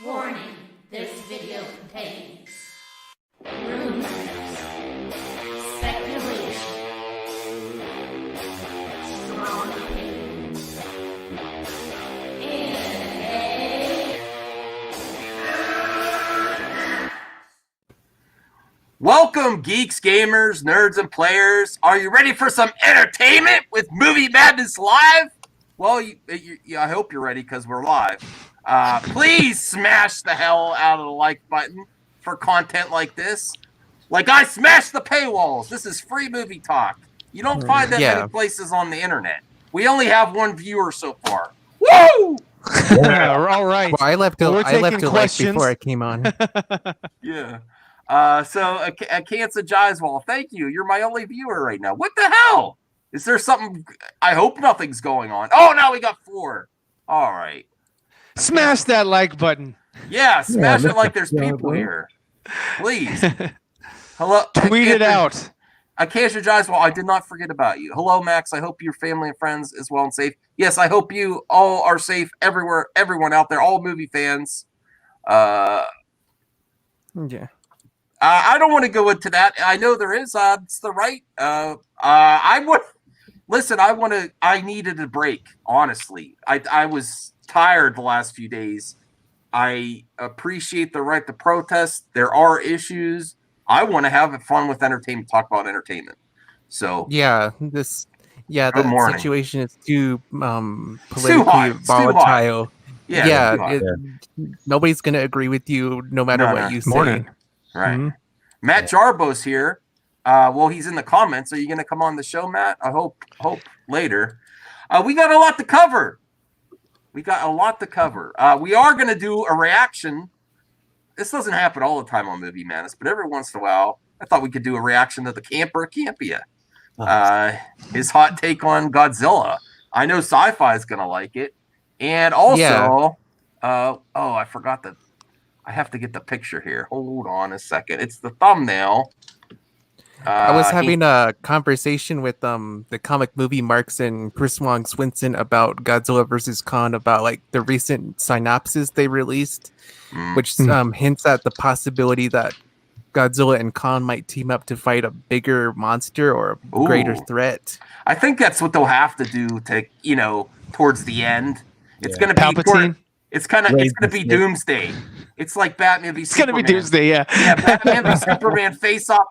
Warning, this video contains rumors, speculation, strong opinions, and Welcome, geeks, gamers, nerds, and players. Are you ready for some entertainment with Movie Madness Live? Well, I hope you're ready because we're live. Please smash the hell out of the like button for content like this. Like I smashed the paywalls. This is free movie talk. You don't find that many places on the internet. We only have one viewer so far. Woo! Yeah, all right. Well, I left a like before I came on. Yeah. So Cancer Jiswall, thank you. You're my only viewer right now. What the hell? Is there something? I hope nothing's going on. Oh, no, we got 4. All right. Smash that like button. Yeah, smash it like there's people here. Please. Hello. Tweet it out. Cancer Jiswall, I did not forget about you. Hello, Max. I hope your family and friends is well and safe. Yes, I hope you all are safe everywhere, everyone out there, all movie fans. Yeah. I don't want to go into that. I know there is. It's the right. I would listen. I needed a break. Honestly, I was tired the last few days. I appreciate the right to protest. There are issues. I want to have fun with entertainment. Talk about entertainment. So yeah, the situation is too politically volatile. Yeah, nobody's gonna agree with you no matter what you say. Morning. Right. Mm-hmm. Matt Jarbo's here. Well, he's in the comments. Are you going to come on the show, Matt? I hope later. We got a lot to cover. We are going to do a reaction. This doesn't happen all the time on Movie Madness, but every once in a while, I thought we could do a reaction to the Camper Campia. His hot take on Godzilla. I know Sci-Fi is going to like it. And also, I forgot that. I have to get the picture here. Hold on a second. It's the thumbnail. I was having a conversation with the comic movie marks and Chris Wong Swinson about Godzilla vs. Kong, about like the recent synopsis they released, which hints at the possibility that Godzilla and Kong might team up to fight a bigger monster or a greater threat. I think that's what they'll have to do to, towards the end. It's going to be Palpatine. It's going to be Doomsday. It's like Batman v Superman. It's going to be Doomsday, yeah. Yeah, Batman v Superman face off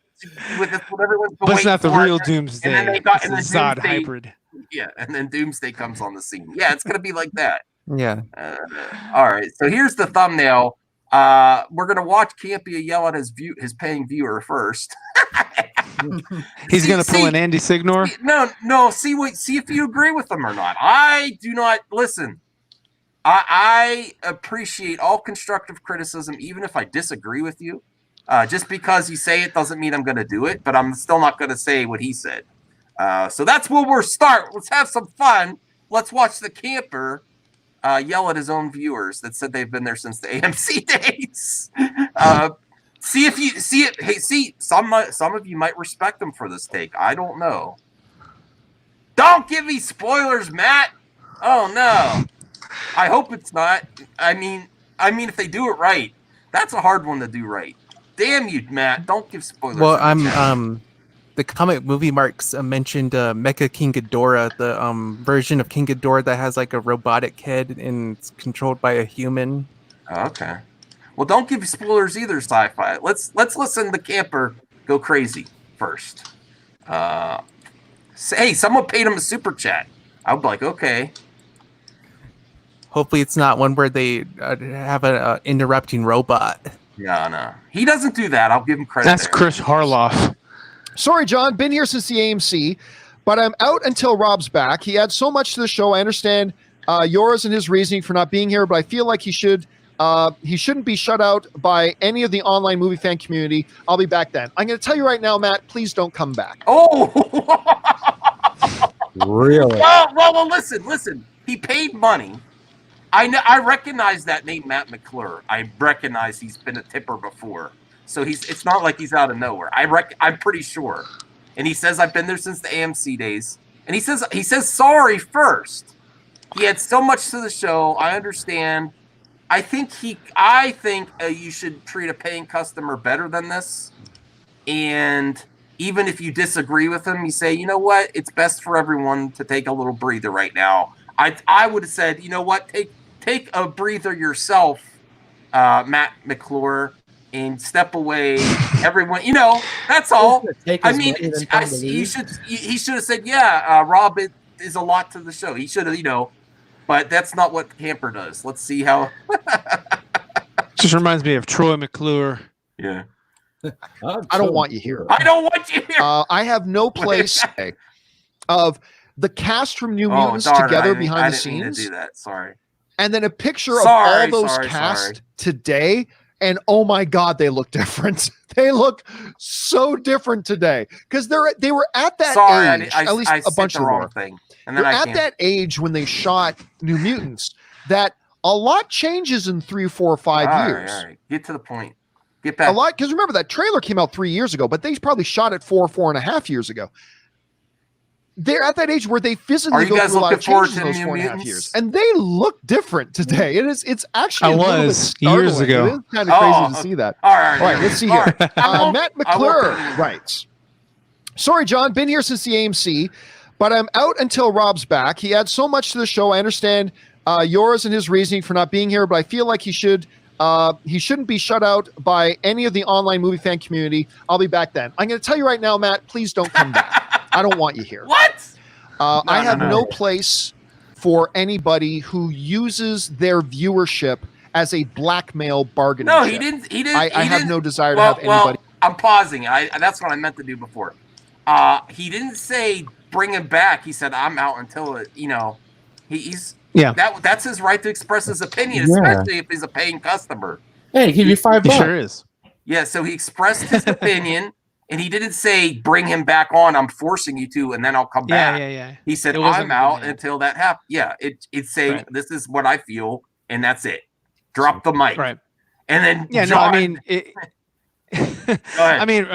with what everyone's been But it's not the real it. Doomsday. And then they got it's a Zod hybrid. Yeah, and then Doomsday comes on the scene. Yeah, it's going to be like that. Yeah. All right, so here's the thumbnail. We're going to watch Campia yell at his paying viewer first. He's going to pull an Andy Signor? No, see if you agree with him or not. I do not listen. I appreciate all constructive criticism, even if I disagree with you. Just because you say it doesn't mean I'm going to do it, but I'm still not going to say what he said. So that's where we'll start. Let's have some fun. Let's watch the camper yell at his own viewers that said they've been there since the AMC days. See if you see it. Hey, see, some of you might respect him for this take. I don't know. Don't give me spoilers, Matt. Oh no. I hope it's not. I mean, if they do it right, that's a hard one to do right. Damn you, Matt! Don't give spoilers. Well, the comic movie marks mentioned Mecha King Ghidorah, the version of King Ghidorah that has like a robotic head and it's controlled by a human. Okay. Well, don't give spoilers either, Sci-Fi. Let's listen to Camper go crazy first. Hey, someone paid him a super chat. I'd be like, okay. Hopefully it's not one where they have an interrupting robot. No. He doesn't do that. I'll give him credit. That's Chris Harloff. Sorry, John. Been here since the AMC, but I'm out until Rob's back. He adds so much to the show. I understand yours and his reasoning for not being here, but I feel like he shouldn't be shut out by any of the online movie fan community. I'll be back then. I'm going to tell you right now, Matt, please don't come back. Oh! Really? Well, listen. He paid money. I recognize that name, Matt McClure. I recognize he's been a tipper before, so it's not like he's out of nowhere. I'm pretty sure, and he says I've been there since the AMC days, and he says sorry first. He had so much to the show. I understand I think you should treat a paying customer better than this. And even if you disagree with him, you say, you know what, it's best for everyone to take a little breather right now. I would have said, you know what, take a breather yourself, Matt McClure, and step away. Everyone, that's all. I mean, he should have said, yeah, Rob is a lot to the show. He should have, but that's not what Camper does. Let's see how. Just reminds me of Troy McClure. Yeah. I don't want you here. I don't want you here. I have no place of the cast from New Mutants together behind the scenes. I didn't mean to do that. Sorry. And then a picture of all those cast today. And oh my God, they look different. They look so different today because they were at that age. At least a bunch of them were. And then they're at that age when they shot New Mutants that a lot changes in 3, 4, 5 years. All right. Get to the point. Get back. A lot, because remember that trailer came out 3 years ago, but they probably shot it 4.5 years ago. They're at that age where they physically go through a lot of changes in those 4.5 years, and they look different today. It's actually a little bit startling. Years ago. It is kind of crazy to see that. All right, let's see here. Matt McClure writes, "Sorry, John, been here since the AMC, but I'm out until Rob's back. He adds so much to the show. I understand yours and his reasoning for not being here, but I feel like he shouldn't be shut out by any of the online movie fan community. I'll be back then. I'm going to tell you right now, Matt, please don't come back. I don't want you here. What? I have no place for anybody who uses their viewership as a blackmail bargaining chip. He didn't. I have no desire to have anybody. I'm pausing. That's what I meant to do before. He didn't say bring him back. He said I'm out until he's. Yeah, that's his right to express his opinion, especially if he's a paying customer. Hey, give you $5. He sure is. Yeah, so he expressed his opinion, and he didn't say bring him back on. I'm forcing you to, and then I'll come back. Yeah. He said I'm out until that happens. Yeah, it's saying this is what I feel, and that's it. Drop the mic. Right. And then John, Go ahead. I mean,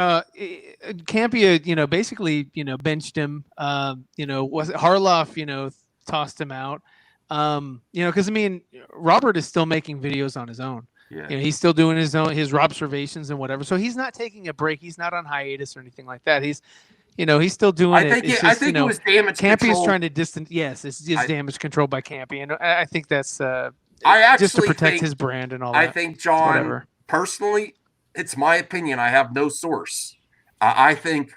Campia, basically, benched him. Was it Harloff? Tossed him out. Because Robert is still making videos on his own. Yeah. He's still doing his observations and whatever. So he's not taking a break. He's not on hiatus or anything like that. He's still doing it. I think it was damage control. Campy is trying to distance. Yes, it's damage control by Campy, and I think that's just to protect his brand and all that. I think John, personally, it's my opinion. I have no source. I think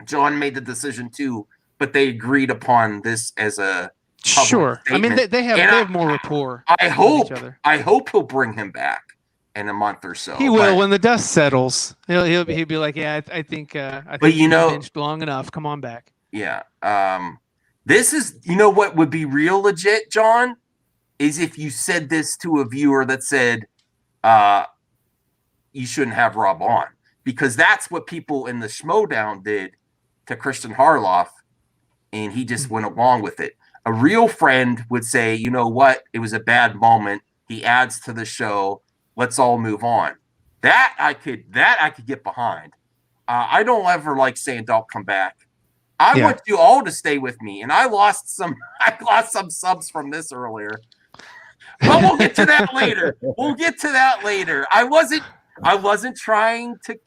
John made the decision too, but they agreed upon this as a. Sure. Statement. I mean, they have more rapport. I hope he'll bring him back in a month or so. He will when the dust settles. He'll be like, yeah, I think he's benched long enough. Come on back. Yeah. This is what would be real legit, John, is if you said this to a viewer that said, you shouldn't have Rob on, because that's what people in the Schmodown did to Christian Harloff, and he just went along with it. A real friend would say, you know what? It was a bad moment. He adds to the show. Let's all move on. That I could get behind. I don't ever like saying don't come back. I want you all to stay with me. And I lost some subs from this earlier. But we'll get to that later. I wasn't trying to,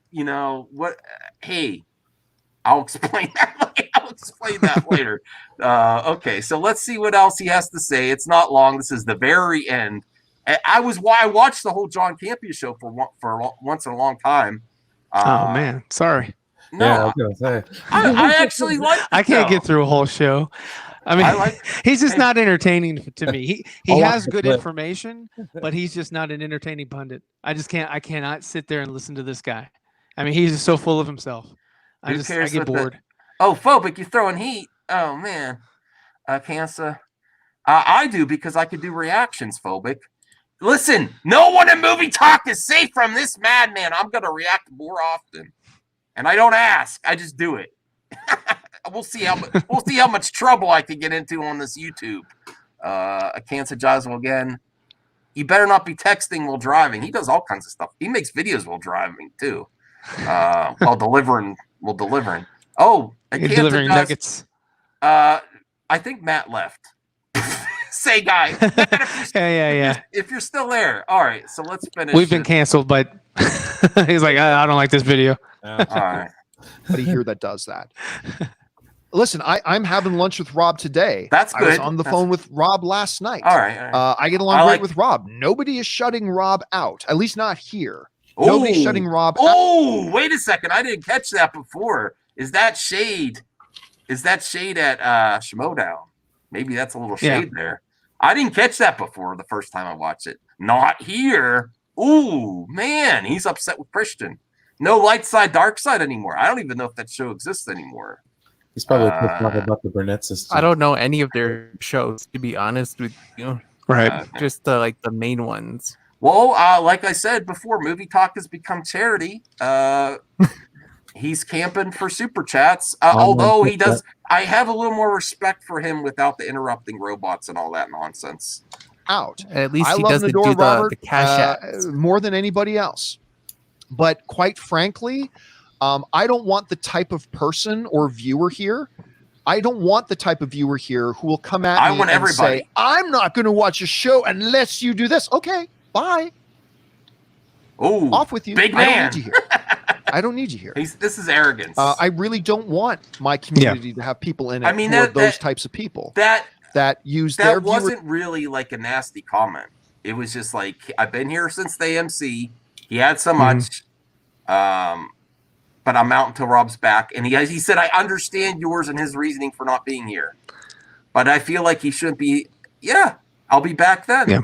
hey, I'll explain that later. Okay, so let's see what else he has to say. It's not long. This is the very end. I watched the whole John Campia show for once in a long time. Oh man, sorry. No, yeah, I was gonna say. I actually like. I can't get through a whole show. I mean, he's just not entertaining to me. He has good information, but he's just not an entertaining pundit. I cannot sit there and listen to this guy. I mean, he's just so full of himself. I get bored. Oh, Phobic, you're throwing heat. Oh man, Cancer. I do because I could do reactions. Phobic. Listen, no one in movie talk is safe from this madman. I'm gonna react more often, and I don't ask. I just do it. We'll see how much trouble I can get into on this YouTube. Cancer Joswell again. You better not be texting while driving. He does all kinds of stuff. He makes videos while driving too. While delivering. Oh, delivering nuggets. I think Matt left. say, guys. Yeah. If you're still there, all right. So let's finish. We've been canceled, but he's like, I don't like this video. All right. Anybody here that does that? Listen, I'm having lunch with Rob today. That's I was good. on the phone with Rob last night. All right. I get along great with Rob. Nobody is shutting Rob out, at least not here. Nobody's shutting Rob out. Oh, wait a second. I didn't catch that before. Is that shade? Is that shade at Schmodown? Maybe that's a little shade there. I didn't catch that before the first time I watched it. Not here. Ooh, man. He's upset with Christian. No light side, dark side anymore. I don't even know if that show exists anymore. He's probably talking about the Burnett system. I don't know any of their shows, to be honest with you. Right. Just the main ones. Well, like I said before, Movie Talk has become charity. He's camping for super chats. Although he does, I have a little more respect for him without the interrupting robots and all that nonsense. Out. At least I he love doesn't Nador do Robert, the cash ads. more than anybody else. But quite frankly, I don't want the type of person or viewer here. I don't want the type of viewer here who will come at me and say, I'm not going to watch a show unless you do this. Okay, bye. Oh, off with you. Big man. I don't need you here. I don't need you here. This is arrogance. I really don't want my community to have people in it who are those types of people that use their That wasn't really like a nasty comment. It was just like, I've been here since the AMC. He had so much. But I'm out until Rob's back. And he said, I understand yours and his reasoning for not being here. But I feel like he shouldn't be. Yeah, I'll be back then. Yeah.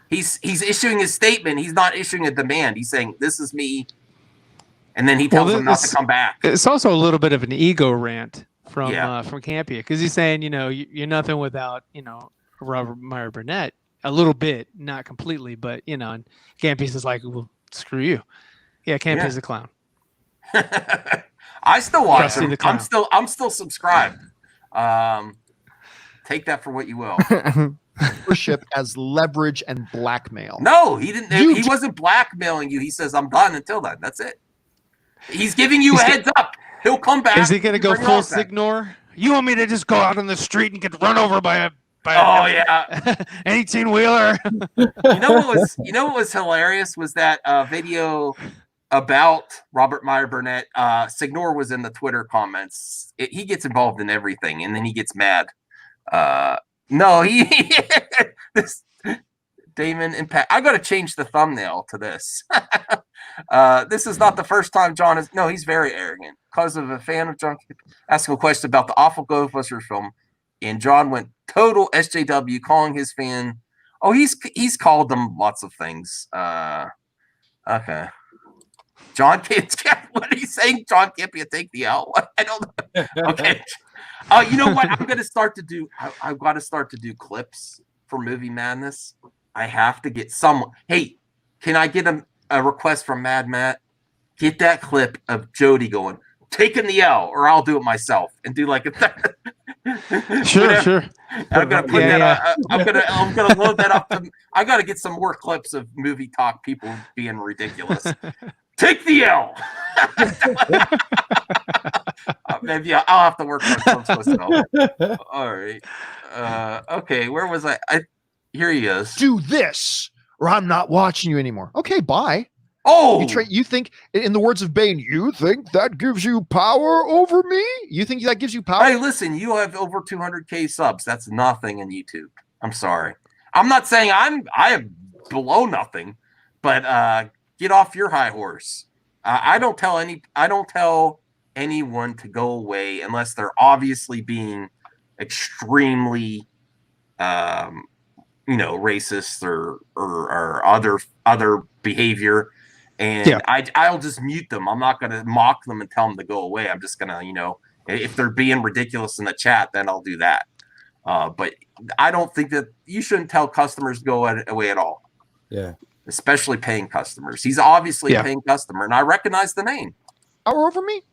He's issuing his statement. He's not issuing a demand. He's saying, this is me. And then he tells him not to come back. It's also a little bit of an ego rant from Campia, because he's saying, you're nothing without, Robert Meyer Burnett. A little bit, not completely, but, and Campia's is like, well, screw you. Yeah, Campia's a clown. I still watch Krusty him. the Clown. I'm still subscribed. Take that for what you will. Worship as leverage and blackmail. No, he didn't. He wasn't blackmailing you. He says, I'm done until then. That's it. He's giving you a head up. He'll come back. Is he going to go full Signor? You want me to just go out on the street and get run over by a 18-wheeler? You know what was hilarious was that video about Robert Meyer Burnett. Signor was in the Twitter comments. He gets involved in everything, and then he gets mad. This Damon Impact. I got to change the thumbnail to this. This is not the first time John is. No, he's very arrogant because of a fan of John asking a question about the awful Ghostbusters film, and John went total SJW, calling his fan. Oh, he's called them lots of things. Okay. John can't. What are you saying? John can't be a take the L. I don't know. Okay. You know what? I'm gonna start to do. I've got to start to do clips for Movie Madness. I have to get someone. Hey, can I get a request from Mad Matt? Get that clip of Jody going, taking the L, or I'll do it myself and do like a. Sure. I'm gonna put that. I'm gonna load that up. I got to get some more clips of Movie Talk people being ridiculous. Take the L. Maybe I'll have to work on some sort of. All right. Okay. Where was I? Here he is. Do this, or I'm not watching you anymore. Okay, bye. Oh, you think, in the words of Bane, you think that gives you power over me? You think that gives you power? Hey, listen, you have over 200K subs. That's nothing in YouTube. I'm sorry. I'm not saying I am below nothing, but get off your high horse. I don't tell anyone to go away unless they're obviously being extremely racist or other behavior, and I'll just mute them. I'm not going to mock them and tell them to go away. I'm just going to, if they're being ridiculous in the chat, then I'll do that. But I don't think that you shouldn't tell customers to go away at all. Yeah. Especially paying customers. He's obviously a paying customer, and I recognize the name. Power over me?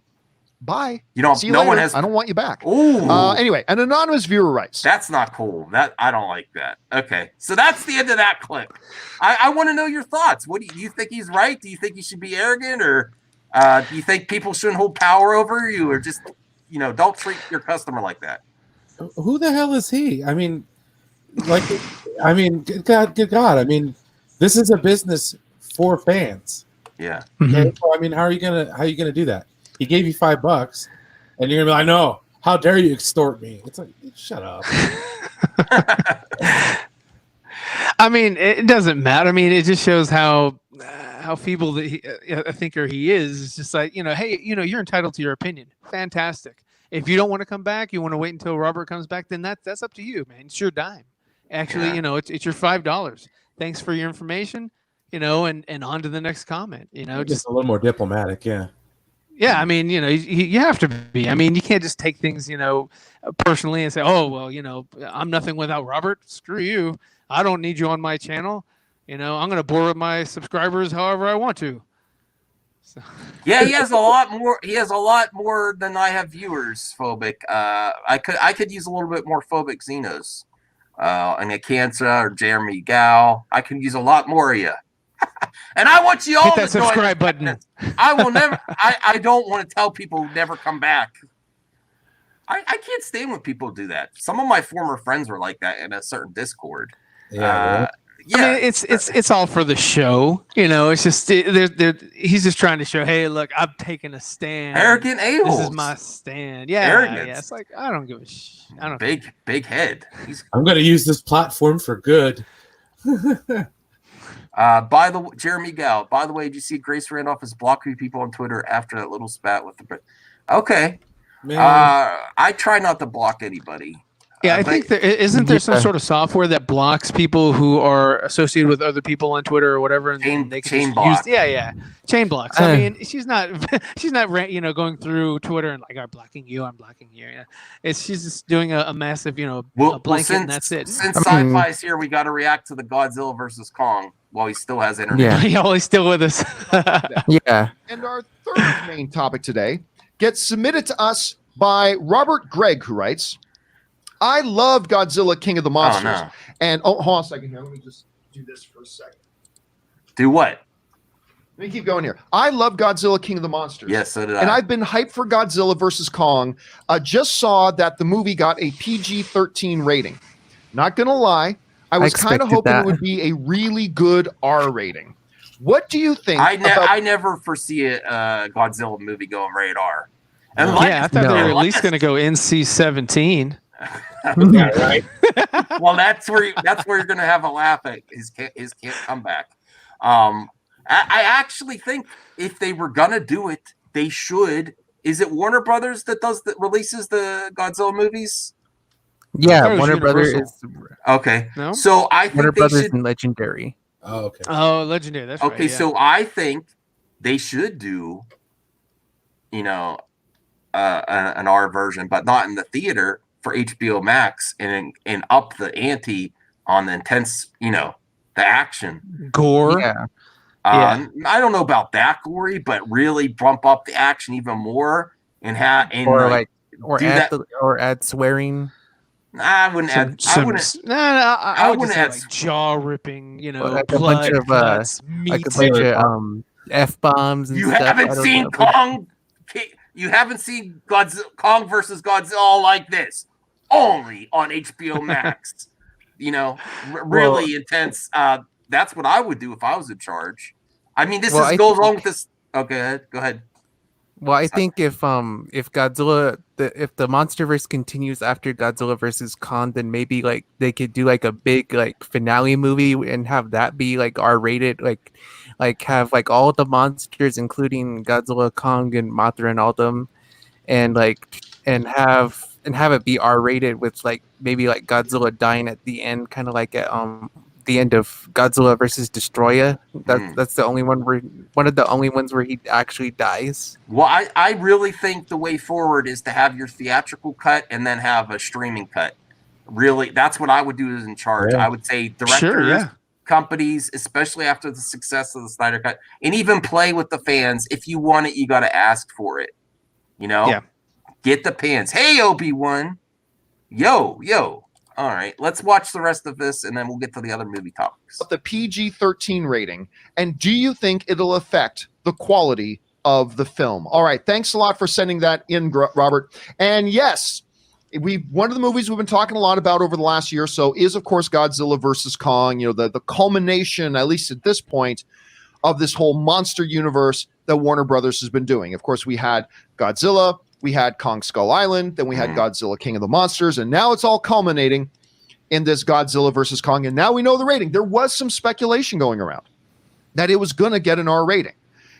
Bye. See you later. One has. I don't want you back. Ooh. Anyway, an anonymous viewer writes. That's not cool. I don't like that. Okay, so that's the end of that clip. I want to know your thoughts. What do you think? He's right? Do you think he should be arrogant, or do you think people shouldn't hold power over you, or just don't treat your customer like that? Who the hell is he? I mean, like, I mean, good God. I mean, this is a business for fans. Yeah. Okay, so I mean, how are you gonna do that? He gave you $5, and you're gonna be like, no, how dare you extort me? It's like, shut up. I mean, it doesn't matter. I mean, it just shows how feeble that a thinker he is. It's just like, hey, you're entitled to your opinion. Fantastic. If you don't want to come back, you want to wait until Robert comes back, then that's up to you, man. It's your dime. Actually, Yeah. it's your $5. Thanks for your information, and on to the next comment. Just a little more diplomatic, yeah. Yeah, I mean, you have to be. I mean, you can't just take things, personally and say, oh, well, I'm nothing without Robert. Screw you. I don't need you on my channel. I'm going to bore my subscribers however I want to. So. Yeah, he has a lot more. He has a lot more than I have viewers. Phobic. I could use a little bit more phobic Xenos. And Akansa or Jeremy Gao. I can use a lot more of you. And I want you all hit that to subscribe button. I will never. I don't want to tell people never come back. I can't stand when people do that. Some of my former friends were like that in a certain Discord. Yeah, right? Yeah. I mean, it's all for the show. It's just he's just trying to show, hey, look, I've taken a stand. Arrogant a-holes. This is my stand. Yeah, Arrogance. yeah. It's like I don't give a I don't. Big head. I'm going to use this platform for good. By the way, Jeremy Gao. By the way, did you see Grace Randolph is blocking people on Twitter after that little spat with the? Okay. Man. I try not to block anybody. Yeah, I think isn't there some sort of software that blocks people who are associated with other people on Twitter or whatever, and they can chain just block. use chain blocks. I mean, she's not going through Twitter and like, I'm blocking you, I'm blocking you. Yeah, she's just doing a massive a blanket, and that's it. Since Sci-Fi's here, we got to react to the Godzilla versus Kong while he still has internet. Yeah, he's still with us. Yeah. And our third main topic today gets submitted to us by Robert Gregg, who writes, I love Godzilla King of the Monsters. Oh, no. And hold on a second here. Let me just do this for a second. Do what? Let me keep going here. I love Godzilla King of the Monsters. Yes, so did I. And I've been hyped for Godzilla versus Kong. Just saw that the movie got a PG-13 rating. Not going to lie, I was kind of hoping it would be a really good R rating. What do you think? I never foresee a Godzilla movie going rated R. And I thought they were at least going to go NC-17. Yeah, right. Well, that's where you're going to have a laugh at his comeback. I actually think if they were going to do it, they should. Is it Warner Brothers that releases the Godzilla movies? Yeah, Warner Brothers is okay. No? So I think Warner Brothers should, and Legendary. Oh, okay. Oh, Legendary. That's okay. Right, yeah. So I think they should do, an R version, but not in the theater for HBO Max, and up the ante on the intense, the action, gore. Yeah. I don't know about that gory, but really bump up the action even more and add swearing. I wouldn't add. I wouldn't add like jaw ripping. Like blood, a bunch of guts, meat. like a bunch of F-bombs. And you stuff. haven't seen Kong. You haven't seen Kong versus Godzilla like this. Only on HBO Max. Really intense. That's what I would do if I was in charge. I mean, goes wrong with this. Okay, go ahead. Well, I think if Godzilla, if the MonsterVerse continues after Godzilla versus Kong, then maybe like they could do like a big like finale movie and have that be like R-rated, like have like all the monsters, including Godzilla, Kong, and Mothra, and all them, and have it be R-rated with like maybe like Godzilla dying at the end, kind of like at the end of Godzilla versus Destroya. That's the only one one of the only ones where he actually dies. Well, I really think the way forward is to have your theatrical cut and then have a streaming cut. Really, that's what I would do as in charge. Yeah. I would say directors, companies, especially after the success of the Snyder Cut, and even play with the fans. If you want it, you got to ask for it. Get the pants. Hey, Obi-Wan. Yo. All right, let's watch the rest of this, and then we'll get to the other movie topics. The PG-13 rating, and do you think it'll affect the quality of the film? All right, thanks a lot for sending that in, Robert. And yes, One of the movies we've been talking a lot about over the last year or so is, of course, Godzilla versus Kong. You know, the culmination, at least at this point, of this whole monster universe that Warner Brothers has been doing. Of course, we had Godzilla, we had Kong Skull Island, then we had Godzilla King of the Monsters, and now it's all culminating in this Godzilla versus Kong. And now we know the rating. There was some speculation going around that it was going to get an R rating.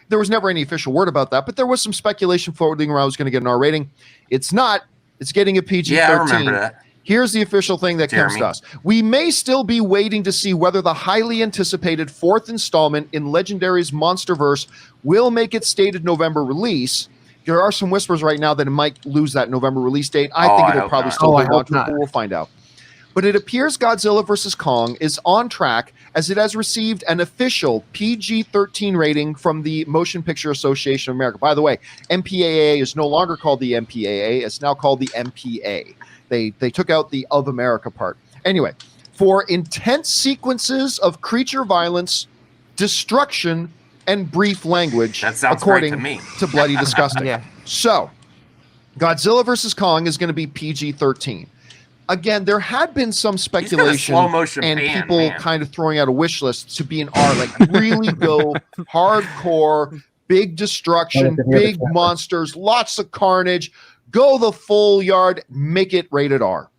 There was never any official word about that, but there was some speculation floating around it was going to get an R rating. It's not. It's getting a PG-13. Yeah, I remember that. Here's the official thing that comes to us. We may still be waiting to see whether the highly anticipated fourth installment in Legendary's Monsterverse will make its stated November release. There are some whispers right now that it might lose that November release date. I think it'll probably still hold on to it, but we'll find out. But it appears Godzilla vs. Kong is on track as it has received an official PG-13 rating from the Motion Picture Association of America. By the way, MPAA is no longer called the MPAA. It's now called the MPA. They took out the of America part. Anyway, for intense sequences of creature violence, destruction, and brief language, that sounds according great to me. to Bloody Disgusting. Yeah. So, Godzilla vs. Kong is going to be PG-13. Again, there had been some speculation and people kind of throwing out a wish list to be an R, like really go hardcore, big destruction, big monsters, lots of carnage, go the full yard, make it rated R.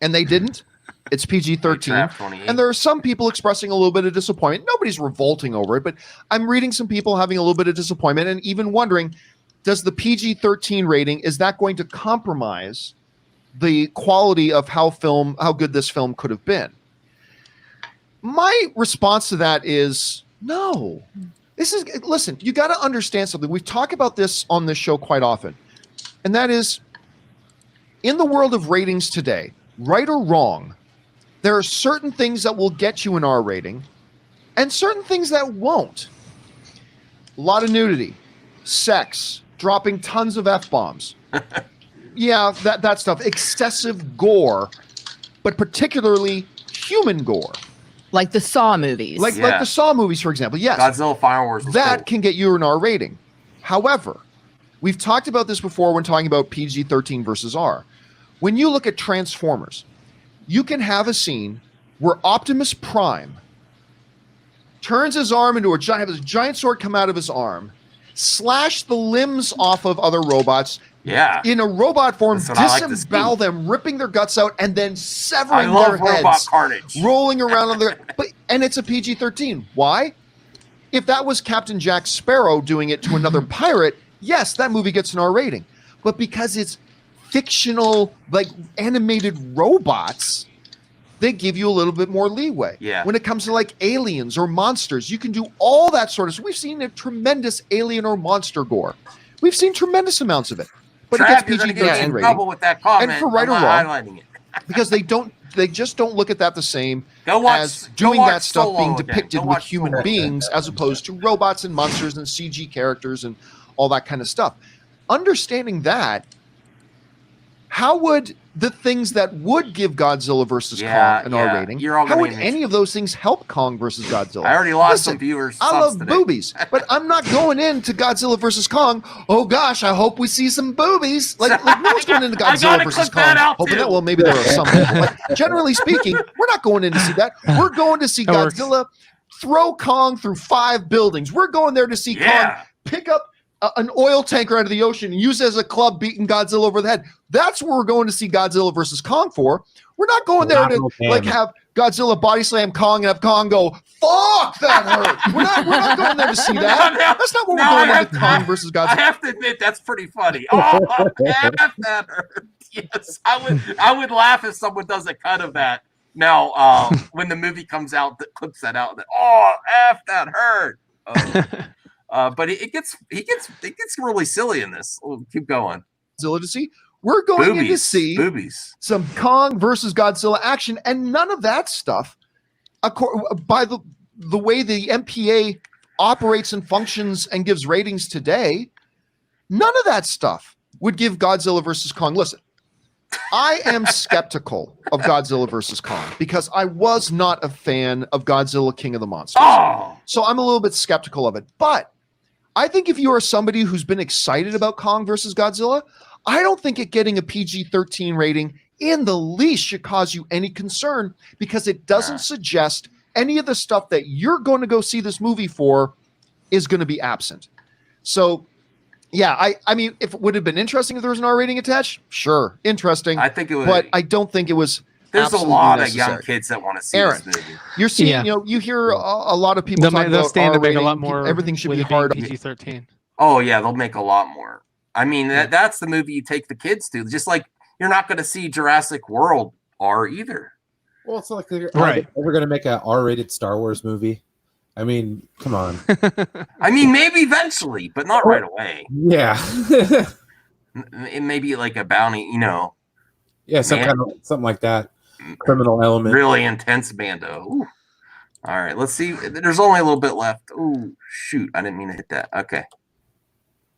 And they didn't. It's PG-13. And there are some people expressing a little bit of disappointment. Nobody's revolting over it, but I'm reading some people having a little bit of disappointment and even wondering, does the PG-13 rating, is that going to compromise the quality of how good this film could have been? My response to that is no. Listen, you got to understand something. We talk about this on this show quite often, and that is, in the world of ratings today, right or wrong, there are certain things that will get you an R rating and certain things that won't. A lot of nudity, sex, dropping tons of F-bombs. Yeah, that stuff. Excessive gore, but particularly human gore. Like the Saw movies. Like the Saw movies, for example. Yes. Godzilla Final Wars. That can get you an R rating. However, we've talked about this before when talking about PG-13 versus R. When you look at Transformers, you can have a scene where Optimus Prime turns his arm into have his giant sword come out of his arm, slash the limbs off of other robots, in a robot form, disembowel them, ripping their guts out, and then severing their heads, carnage, rolling around on their. And it's a PG-13. Why? If that was Captain Jack Sparrow doing it to another pirate, yes, that movie gets an R rating. But because it's fictional, like animated robots, they give you a little bit more leeway. Yeah. When it comes to like aliens or monsters, you can do all that sort of stuff. We've seen a tremendous alien or monster gore. We've seen tremendous amounts of it. But it gets PG-13 rating. With that comment, and for right or wrong, because they just don't look at that the same as doing that stuff being depicted with human beings as opposed to robots and monsters and CG characters and all that kind of stuff. Understanding that, how would the things that would give Godzilla versus Kong an R rating, how would any of those things help Kong versus Godzilla? I already lost some viewers. I love boobies, but I'm not going into Godzilla versus Kong. Oh gosh, I hope we see some boobies. Like no one's going into Godzilla versus Kong hoping that. Well, maybe there are some people. But generally speaking, we're not going in to see that. We're going to see Godzilla throw Kong through 5 buildings. We're going there to see Kong pick up an oil tanker out of the ocean and use it as a club beating Godzilla over the head. That's where we're going to see Godzilla versus Kong for. We're not going there to have Godzilla body slam Kong and have Kong go, fuck, that hurt. We're not going there to see that. That's not what we're going into Kong versus Godzilla. I have to admit, that's pretty funny. Oh, that hurt. Yes, I would laugh if someone does a cut of that. Now, when the movie comes out, that clips that out. That hurt. But it gets really silly in this. We'll keep going. Godzilla to see. We're going in to see some Kong versus Godzilla action, and none of that stuff, by the way the MPA operates and functions and gives ratings today, none of that stuff would give Godzilla versus Kong. Listen, I am skeptical of Godzilla versus Kong because I was not a fan of Godzilla King of the Monsters. So I'm a little bit skeptical of it. But I think if you are somebody who's been excited about Kong versus Godzilla, I don't think it getting a PG-13 rating in the least should cause you any concern, because it doesn't suggest any of the stuff that you're going to go see this movie for is going to be absent. So, yeah, I mean, if it would have been interesting if there was an R rating attached, sure, interesting. I think it would, but I don't think it was. There's a absolutely lot necessary. of young kids that want to see Aaron, this movie. You're seeing, you hear a lot of people talking They'll about stand to R make a rating, lot more. everything should with be it being hard. PG-13. Oh yeah, they'll make a lot more. I mean, that's the movie you take the kids to. Just like you're not going to see Jurassic World R either. Well, it's like they're Right. ever going to make an R-rated Star Wars movie. I mean, come on. I mean, maybe eventually, but not right away. Yeah. It may be like a bounty, Yeah, something like that. Criminal element. really intense bando. Ooh. All right, let's see. There's only a little bit left. Ooh, shoot. I didn't mean to hit that. Okay.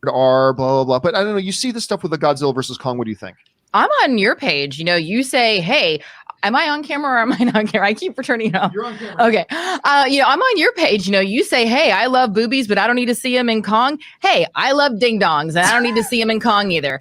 R, blah, blah, blah. But I don't know. You see the stuff with the Godzilla versus Kong. What do you think? I'm on your page. You say, hey, am I on camera or am I not on camera? I keep returning it off. You're on camera. Okay. I'm on your page. You say, hey, I love boobies, but I don't need to see them in Kong. Hey, I love ding dongs, and I don't need to see them in Kong either.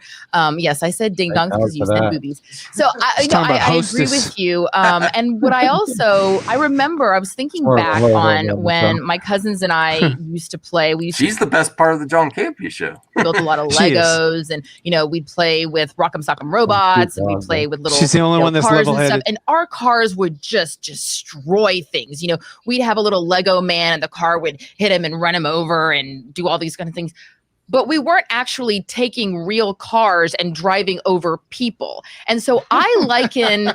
Yes, I said ding dongs because you said boobies. So I agree with you. And what I remember, I was thinking back on when my cousins and I used to play. She's the best part of the John Campia show. Built a lot of Legos, and we'd play with Rock'em Sock'em robots, and we'd play with little. She's the only one that's cars and level-headed. stuff. And our cars would just destroy things. We'd have a little Lego man, and the car would hit him and run him over and do all these kind of things. But we weren't actually taking real cars and driving over people. And so I liken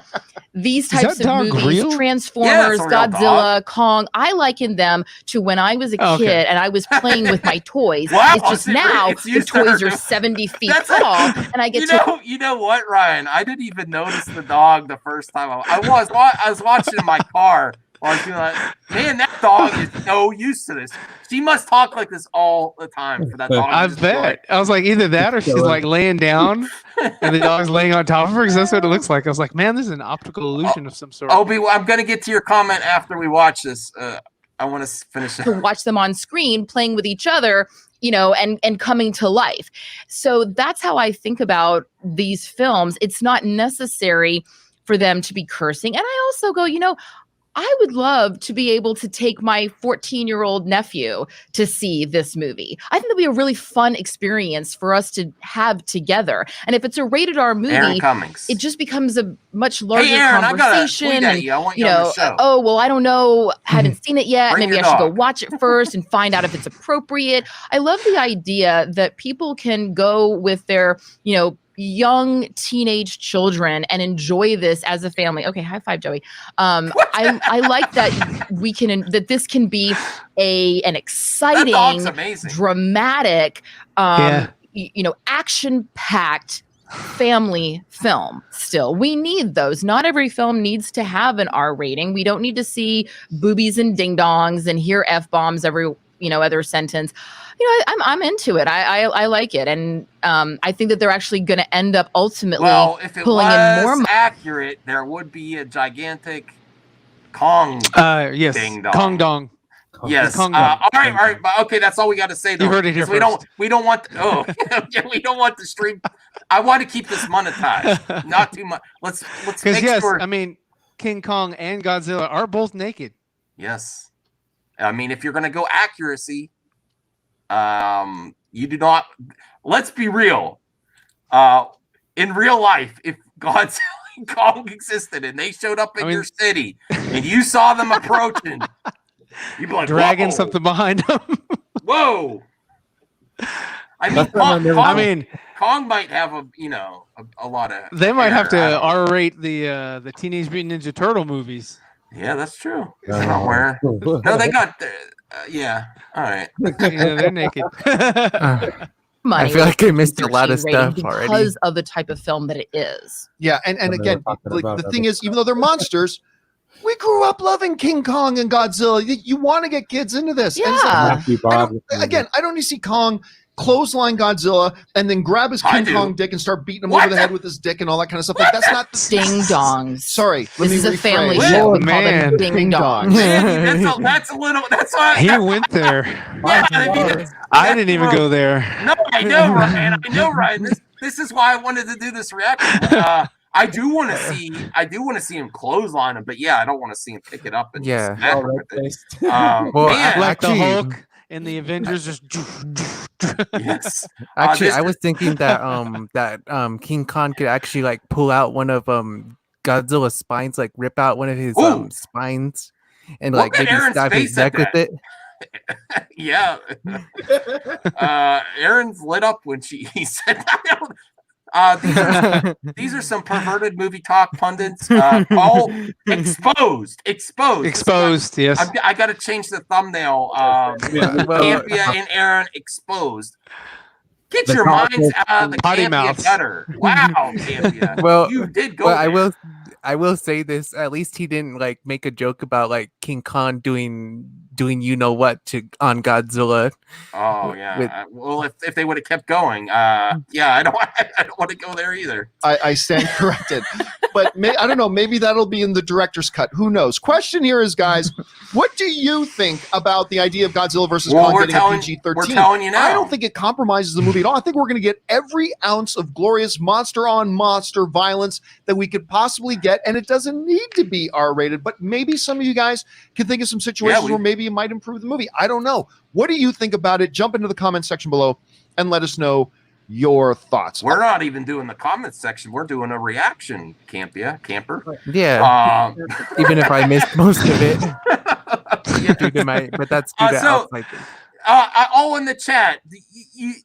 these types of dog movies, real? Transformers, Yeah, it's a real Godzilla, Kong, I liken them to when I was a kid and I was playing with my toys. Wow, It's just now the toys are 70 feet tall, and I get to... You know what, Ryan? I didn't even notice the dog the first time. I was watching in my car. I was doing like, man, that dog is so used to this. She must talk like this all the time for that dog. I bet. I was like, either that or she's like laying down and the dog's laying on top of her, because that's what it looks like. I was like, man, this is an optical illusion of some sort. Obi, I'm going to get to your comment after we watch this. I want to finish to watch them on screen playing with each other, and coming to life. So that's how I think about these films. It's not necessary for them to be cursing. And I also go, I would love to be able to take my 14-year-old nephew to see this movie. I think that'd be a really fun experience for us to have together. And if it's a rated R movie, it just becomes a much larger conversation. I want you on the show. Oh, well, I don't know. Haven't seen it yet. Maybe I should go watch it first and find out if it's appropriate. I love the idea that people can go with their, young teenage children and enjoy this as a family. Okay, high five, Joey. I like that that this can be an exciting, dramatic, action-packed family film. Still, we need those. Not every film needs to have an R rating. We don't need to see boobies and ding dongs and hear F-bombs every other sentence. I'm into it. I like it, and I think that they're actually going to end up ultimately if it pulling was in more money. accurate, there would be a gigantic Kong. Yes, ding dong. Kong dong. Yes. Kong all right. Okay, that's all we got to say. Though. You heard it here We first. we don't want. We don't want the stream. I want to keep this monetized, not too much. Let's make sure. I mean, King Kong and Godzilla are both naked. Yes. I mean, if you're going to go accuracy, you do not. Let's be real. In real life, if Godzilla and Kong existed and they showed up in your city and you saw them approaching, you'd be like, dragging whoa. something behind them. Whoa. Kong might have a lot of. They might have to R-rate the Teenage Mutant Ninja Turtle movies. Yeah, that's true. No, they got. Yeah. All right. They're naked. I feel like I missed a lot of stuff already because of the type of film that it is. Yeah, and again, the thing is, even though they're monsters, we grew up loving King Kong and Godzilla. You want to get kids into this. Yeah. And I don't need to see Kong clothesline Godzilla and then grab his King Kong dick and start beating him over the head with his dick and all that kind of stuff. Like, that's not ding dongs. Sorry, this is a family rephrase. show. We call man. them ding dongs. That's a little. That's why He went there. Yeah, I didn't even go there. No, I know, Ryan. This is why I wanted to do this reaction. I do want to see him clothesline him, but yeah, I don't want to see him pick it up and Yeah. smack him All with it. red-faced. Well, Man, Like the Actually- Hulk and the Avengers just. yes. Actually, this I is- was thinking that King Kong could actually like pull out one of Godzilla's spines, like rip out one of his Ooh. spines, and Look like at maybe Aaron's stab his face at neck with that. it. Yeah. Aaron's lit up when he said that. These are some perverted movie talk pundits. All exposed. Exposed, yes. I got to change the thumbnail. Well, Campia and Aaron exposed. Get The your minds gospel- out of the Potty Campia mouths. gutter. Wow, Campia. Well, You did go But there. I will say this. At least he didn't like make a joke about like King Kong doing you know what on Godzilla. Oh yeah. with- Well, if they would have kept going, yeah, I don't want to go there either. I stand corrected. But I don't know. Maybe that'll be in the director's cut. Who knows? Question here is, guys, what do you think about the idea of Godzilla versus Well, Kong we're getting a telling PG-13? you now. I don't think it compromises the movie at all. I think we're going to get every ounce of glorious monster-on-monster violence that we could possibly get, and it doesn't need to be R-rated. But maybe some of you guys can think of some situations where maybe it might improve the movie. I don't know. What do you think about it? Jump into the comment section below and let us know your thoughts. We're not even doing the comments section. We're doing a reaction, camper. Yeah, even if I missed most of it, Yeah. due to but that's due to So- outside things. All in the chat.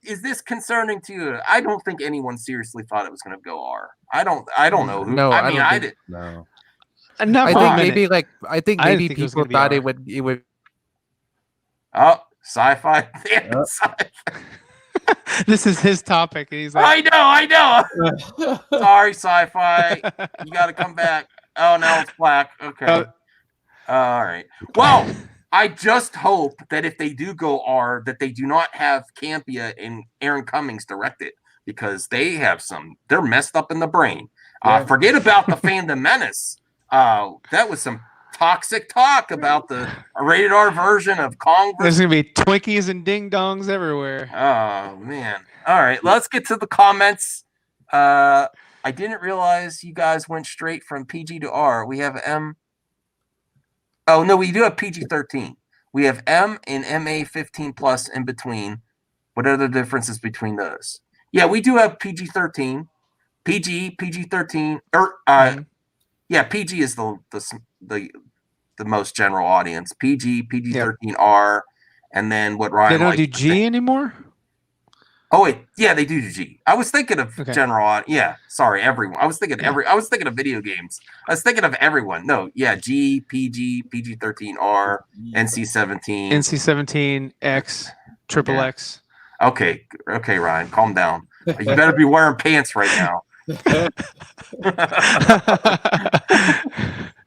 Is this concerning to you? I don't think anyone seriously thought it was going to go R. I don't know who. No, I I mean, don't I think- did. No. Not I for a think minute. maybe I didn't think it was people gonna be thought R. it would. Oh, sci-fi. Damn, Yep. sci-fi. This is his topic. And he's like, I know. Sorry, sci-fi. You got to come back. Oh, now it's black. Okay. All right. Well, I just hope that if they do go R, that they do not have Campia and Aaron Cummings direct it, because they're messed up in the brain. Yeah. Forget about the Fandom Menace. That was some toxic talk about the rated R version of Kong. there's going to be Twinkies and ding dongs everywhere. Oh man. All right, let's get to the comments. I didn't realize you guys went straight from PG to R. We have M. Oh no, we do have PG-13. We have M and MA 15 plus in between. What are the differences between those? Yeah, we do have PG-13. PG-13 yeah, PG is the most general audience. PG-13 R, and then what Ryan They don't liked, do I G think- anymore? Oh wait, yeah, they do G. I was thinking of Okay. general. Yeah, sorry, everyone. I was thinking I was thinking of video games. I was thinking of everyone. No, yeah, G, PG, PG-13 R, NC-17. NC-17, X, Triple Yeah. X. Okay, Ryan, calm down. You better be wearing pants right now.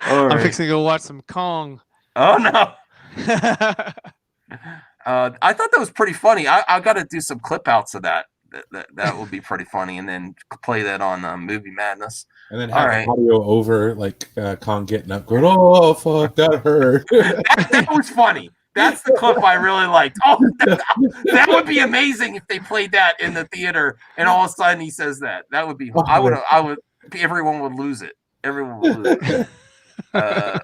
All I'm right. fixing to go watch some Kong. Oh no. I thought that was pretty funny. I got to do some clip outs of that. That would be pretty funny, and then play that on Movie Madness. And then All have right. audio over like Kong getting up, going, "Oh fuck, that hurt." That was funny. That's the clip I really liked. Oh, that would be amazing if they played that in the theater, and all of a sudden he says that. That would be. I would. Everyone would lose it. Everyone would lose it.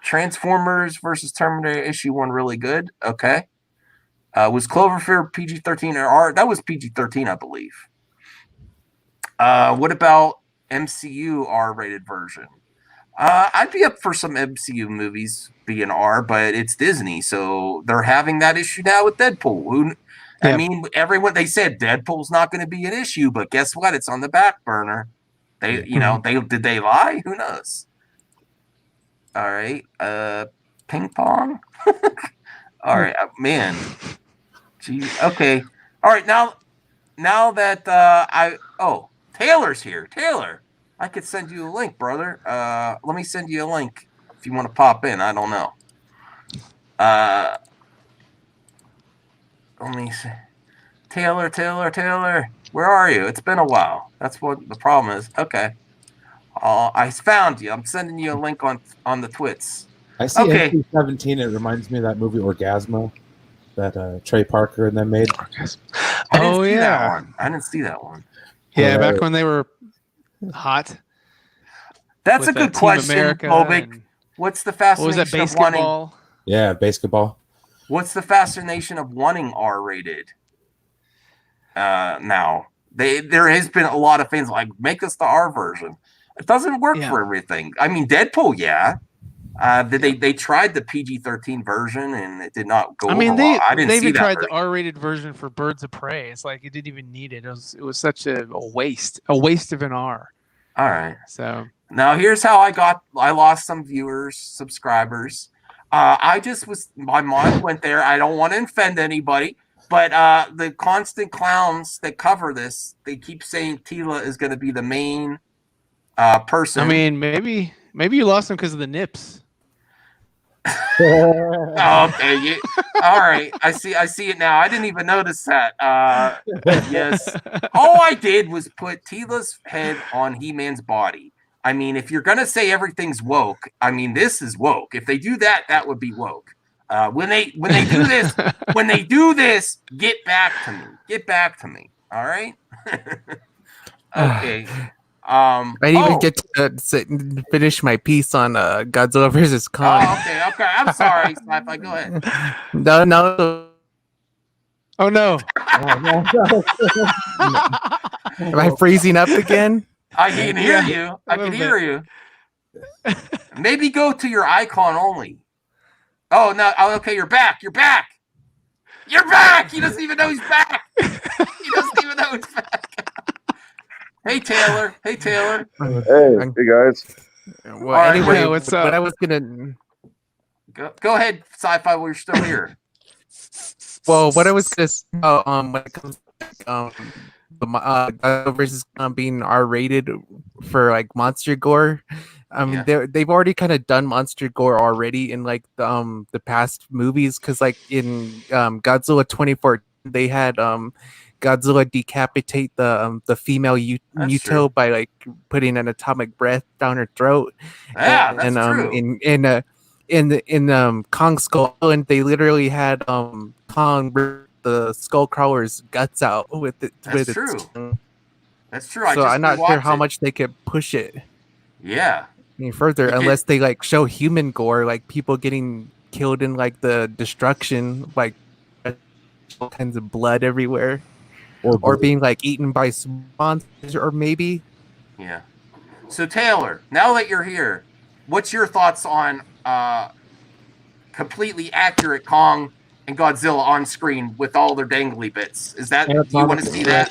Transformers versus Terminator issue 1 really good. Okay. Was Cloverfield PG-13 or R? That was PG-13, I believe. What about MCU R-rated version? I'd be up for some MCU movies being R, but it's Disney, so they're having that issue now with Deadpool. I Yeah. mean, they said Deadpool's not going to be an issue, but guess what? It's on the back burner. Did they lie? Who knows? All right, ping pong. All right, man. Gee, okay. All right, now that Taylor's here. Taylor, I could send you a link, brother. Let me send you a link if you want to pop in. I don't know. Let me see. Taylor, where are you? It's been a while. That's what the problem is. Okay. I found you. I'm sending you a link on the twits. I see Okay. NC-17. It reminds me of that movie Orgasmo that Trey Parker and them made. I didn't Oh, see yeah. that one. I didn't see that one. Yeah, back when they were hot. That's a with, good Team question, America Bobik. and- What's the What was fascination that, of wanting? basketball? Yeah, basketball. What's the fascination of wanting R-rated? Now there has been a lot of fans like make us the R version. It doesn't work Yeah. for everything. I mean, Deadpool, yeah. They tried the PG-13 version and it did not go. I mean, over well. I didn't they see even that tried version. the R-rated version for Birds of Prey. It's like it didn't even need it. It was such a waste of an R. All right. So Now here's how I lost some viewers, subscribers. My mind went there. I don't want to offend anybody, but the constant clowns that cover this, they keep saying Tila is going to be the main person. I mean, maybe you lost them because of the nips. Oh, okay. All right. I see it now. I didn't even notice that. Yes. All I did was put Tila's head on He-Man's body. I mean, if you're gonna say everything's woke, I mean, this is woke. If they do that, that would be woke. When they do this, get back to me. Get back to me. All right. Okay. I didn't even get to finish my piece on Godzilla versus Kong. Oh, okay. I'm sorry, Sci-Fi. Go ahead. No. Oh no! Am I freezing up again? I can hear you. I can hear you. Maybe go to your icon only. Oh no! Oh, okay, you're back. You're back. You're back. He doesn't even know he's back. He doesn't even know he's back. Hey Taylor. Hey Taylor. Hey guys. Well, anyway, yeah, what's up? what I was gonna. Go ahead, Sci-Fi. While you're still here. Well, what I was gonna say about when it comes to Godzilla versus Kong being R-rated for like monster gore. They've already kind of done monster gore already in like the past movies, because like in Godzilla 2014 they had Godzilla decapitate the female Muto by like putting an atomic breath down her throat. Yeah, that's true. In Kong Skull Island, they literally had Kong rip the skull crawler's guts out with it. That's true. That's true. So I'm not sure how much they could push it. Yeah. Any further, unless they like show human gore, like people getting killed in like the destruction, like all kinds of blood everywhere, or being like eaten by monsters, or maybe. Yeah. So Taylor, now that you're here, what's your thoughts on completely accurate Kong and Godzilla on screen with all their dangly bits? Is that you want to see that?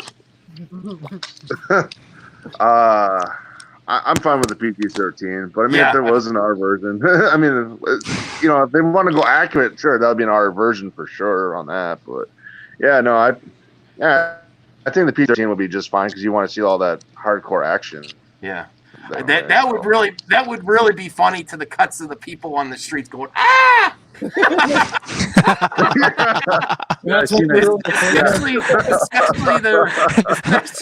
I'm fine with the PG-13, but I mean, if there was an R version, I mean, if they want to go accurate, sure, that would be an R version for sure on that. But I think the PG-13 would be just fine because you want to see all that hardcore action. Yeah, that would really be funny to the cuts of the people on the streets going ah. Especially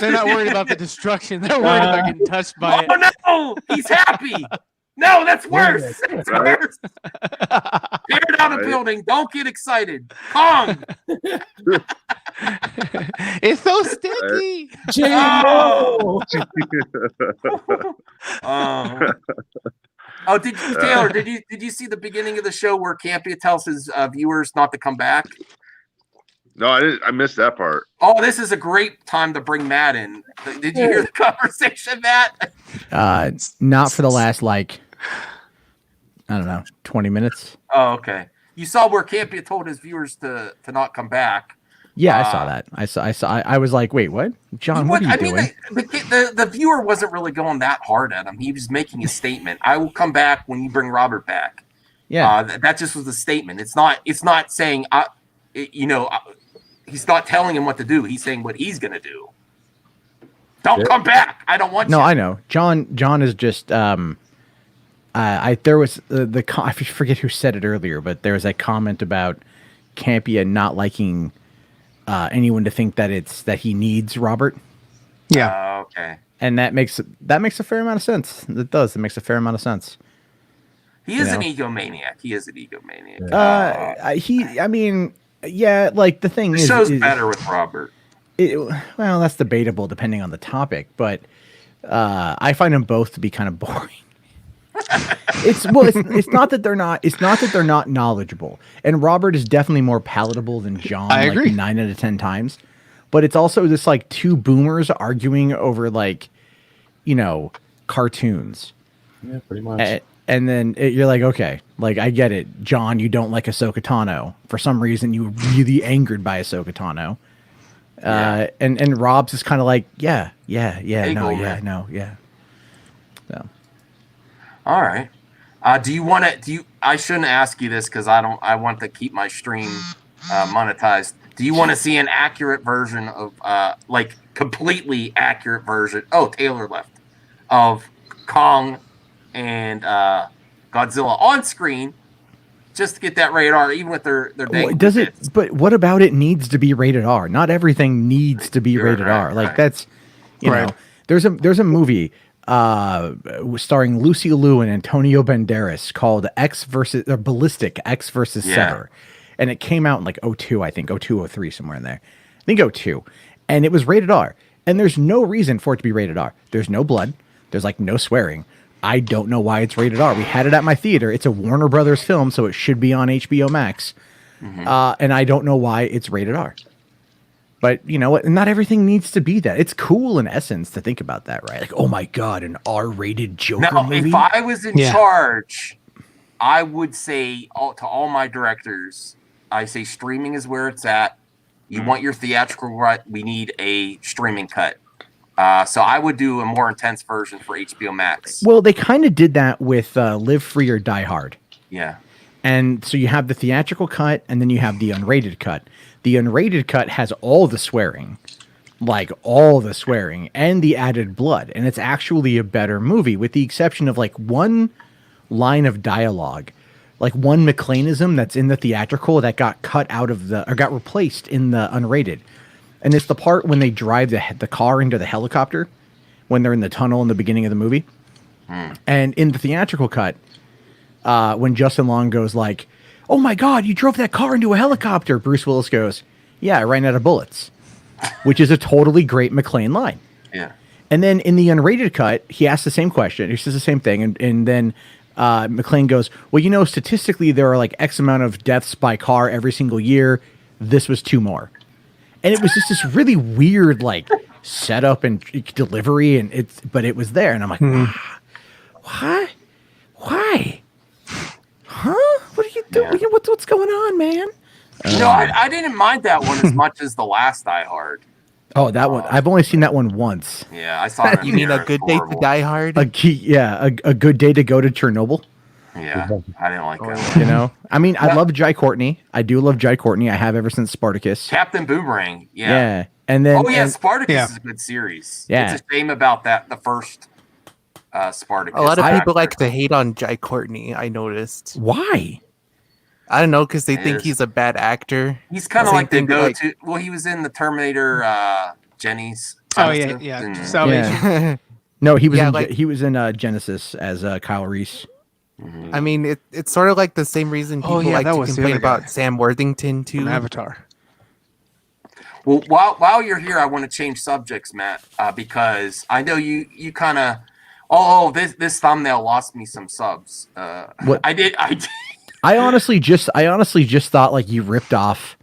they're not worried about the destruction. They're worried about getting touched by it. Oh no, he's happy. No, that's worse. That's worse. Tear down a building. Don't get excited. Kong. It's so sticky. Oh. Oh, Taylor? Did you see the beginning of the show where Campia tells his viewers not to come back? No, I didn't. I missed that part. Oh, this is a great time to bring Matt in. Did you hear the conversation, Matt? Not for the last I don't know, 20 minutes. Oh, okay. You saw where Campia told his viewers to not come back. Yeah, I saw that. I was like, wait, what? John, what are you doing? The viewer wasn't really going that hard at him. He was making a statement. I will come back when you bring Robert back. Yeah. That just was a statement. It's not saying, he's not telling him what to do. He's saying what he's going to do. Don't come back. I don't want you. No, I know. John is just, there was I forget who said it earlier, but there was a comment about Campia not liking anyone to think that he needs Robert. Yeah. Okay. And that makes a fair amount of sense. It does. It makes a fair amount of sense. He is an egomaniac. I mean, yeah, like the thing the is, show's better with Robert. Well, that's debatable depending on the topic, but I find them both to be kind of boring. It's not that they're not knowledgeable, and Robert is definitely more palatable than John. I agree. 9 out of 10 times, but it's also this like two boomers arguing over like, cartoons. Yeah, pretty much. And then you're like, okay, like I get it, John. You don't like Ahsoka Tano for some reason. You were really angered by Ahsoka Tano. And Rob's is kind of like, yeah. So. All right. Do you want to? I shouldn't ask you this because I want to keep my stream monetized. Do you want to see an accurate version of, like completely accurate version? Oh, Taylor left. Of Kong and Godzilla on screen, just to get that rated R, even with their dang does it? bits. But what about it needs to be rated R? Not everything needs to be rated R. Like that's, you know, there's a movie starring Lucy Liu and Antonio Banderas called Ballistic X versus Sever, and it came out in like 02, I think 02, 03, somewhere in there. I think 02, and it was rated R. And there's no reason for it to be rated R. There's no blood. There's like no swearing. I don't know why it's rated R. We had it at my theater. It's a Warner Brothers film, so it should be on HBO Max. And I don't know why it's rated R. But you know what? Not everything needs to be that. It's cool in essence to think about that, right? Like, oh my God, an R-rated Joker movie? If I was in charge, I would say to all my directors, I say streaming is where it's at. You want your theatrical cut, we need a streaming cut. So I would do a more intense version for HBO Max. Well, they kind of did that with Live Free or Die Hard. Yeah. And so you have the theatrical cut, and then you have the unrated cut. The unrated cut has all the swearing, like all the swearing, and the added blood. And it's actually a better movie, with the exception of like one line of dialogue, like one McClaneism that's in the theatrical that got cut out of or got replaced in the unrated. And it's the part when they drive the car into the helicopter when they're in the tunnel in the beginning of the movie. And in the theatrical cut, when Justin Long goes like, "Oh my God, you drove that car into a helicopter," Bruce Willis goes, "Yeah, I ran out of bullets," which is a totally great McClane line. Yeah. And then in the unrated cut, he asks the same question. He says the same thing. And then McClane goes, "Well, you know, statistically, there are like X amount of deaths by car every single year. This was 2 more." And it was just this really weird, like, setup and delivery, but it was there, and I'm like, why? Huh? What are you doing? What's going on, man? I didn't mind that one as much as the last Die Hard. Oh, that one! I've only seen that one once. Yeah, I saw it. You mean A Good Day to Die Hard? A good day to go to Chernobyl. Yeah, I didn't like that one. You know, I mean, I love Jai Courtney. I do love Jai Courtney. I have ever since Spartacus. Captain Boomerang. Yeah. Yeah. And then Spartacus is a good series. Yeah. It's a shame about that. The first Spartacus. A lot of people like to hate on Jai Courtney, I noticed. Why? I don't know, because they think he's a bad actor. He's kind of like the go-to. Well, he was in the Terminator Jenny's. Salvation. Yeah. No, he was he was in Genesis as Kyle Reese. I mean, it's sort of like the same reason people like to complain about Sam Worthington too. From Avatar. Well, while you're here, I want to change subjects, Matt, because I know you kind of. This thumbnail lost me some subs. What I did. I honestly just thought like you ripped off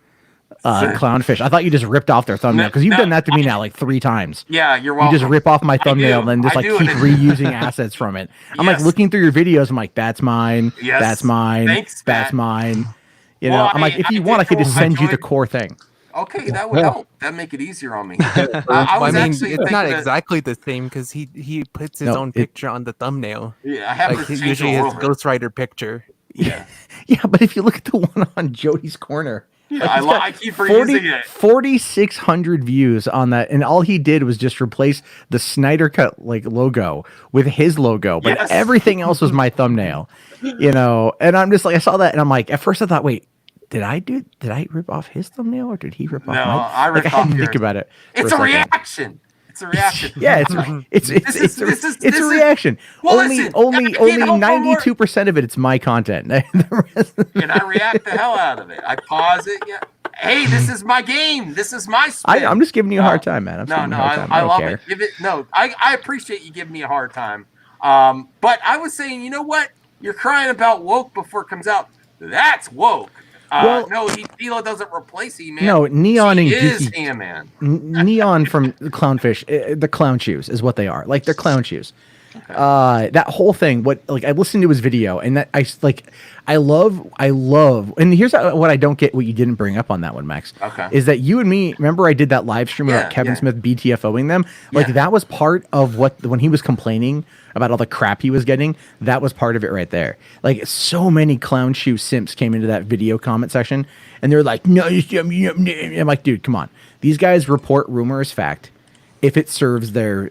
Clownfish. I thought you just ripped off their thumbnail because you've done that to me now like 3 times. Yeah, you're welcome. You just rip off my thumbnail and then just like keep reusing assets from it. I'm like looking through your videos. I'm like, that's mine. Yes. That's mine. Thanks, that's mine. You Well, know, I'm like, if you want, I could just send you the core thing. Okay, that would help. That'd make it easier on me. I mean, it's not exactly the same because he puts his own picture on the thumbnail. Yeah, I have like usually his Ghost Rider picture. Yeah, but if you look at the one on Jody's corner, yeah, I keep reusing it. 4,600 views on that, and all he did was just replace the Snyder Cut like logo with his logo, but everything else was my thumbnail. You know, and I'm just like, I saw that, and I'm like, at first I thought, wait, did I rip off his thumbnail, or did he rip off mine? I ripped I had off to yours. think about it. It's a reaction. It's a reaction. Yeah, it's a reaction. Well, only listen, 92% of it. It's my content. The rest and I react the hell out of it. I pause it. Yeah, Hey, this is my game. This is my spin. I'm just giving you a hard time, man. I'm just giving you a hard time. I don't love care. it. Give it. No, I appreciate you giving me a hard time. But I was saying, you know what? You're crying about woke before it comes out. That's woke. Well, no, Tila doesn't replace He-Man. No, Neon she and is Geeky. He-Man. Neon from Clownfish, the clown shoes is what they are. Like they're clown shoes. Okay. That whole thing. What like I listened to his video and that I love. And here's what I don't get. What you didn't bring up on that one, Max. Okay. Is that you and me? Remember I did that live stream about Kevin Smith BTFOing them. Like that was part of when he was complaining about all the crap he was getting. That was part of it right there. Like so many clown shoe simps came into that video comment section and they're like, no, I'm like, dude, come on. These guys report rumor as fact if it serves their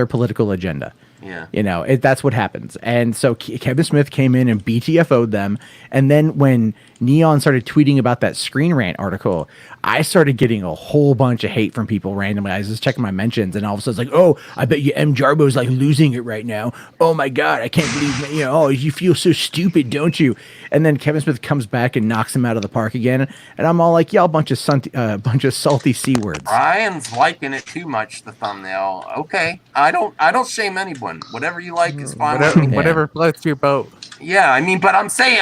political agenda. Yeah. You know, that's what happens. And so Kevin Smith came in and BTFO'd them. And then when Neon started tweeting about that Screen Rant article, I started getting a whole bunch of hate from people randomly. I was just checking my mentions and all of a sudden it's like, oh, I bet you M. Jarbo's like losing it right now. Oh my God, I can't believe, oh, you feel so stupid, don't you? And then Kevin Smith comes back and knocks him out of the park again. And I'm all like, y'all bunch of salty C words. Brian's liking it too much, the thumbnail. Okay. I don't shame anyone. Whatever you like is fine. Whatever floats your boat. Yeah, I mean, but I'm saying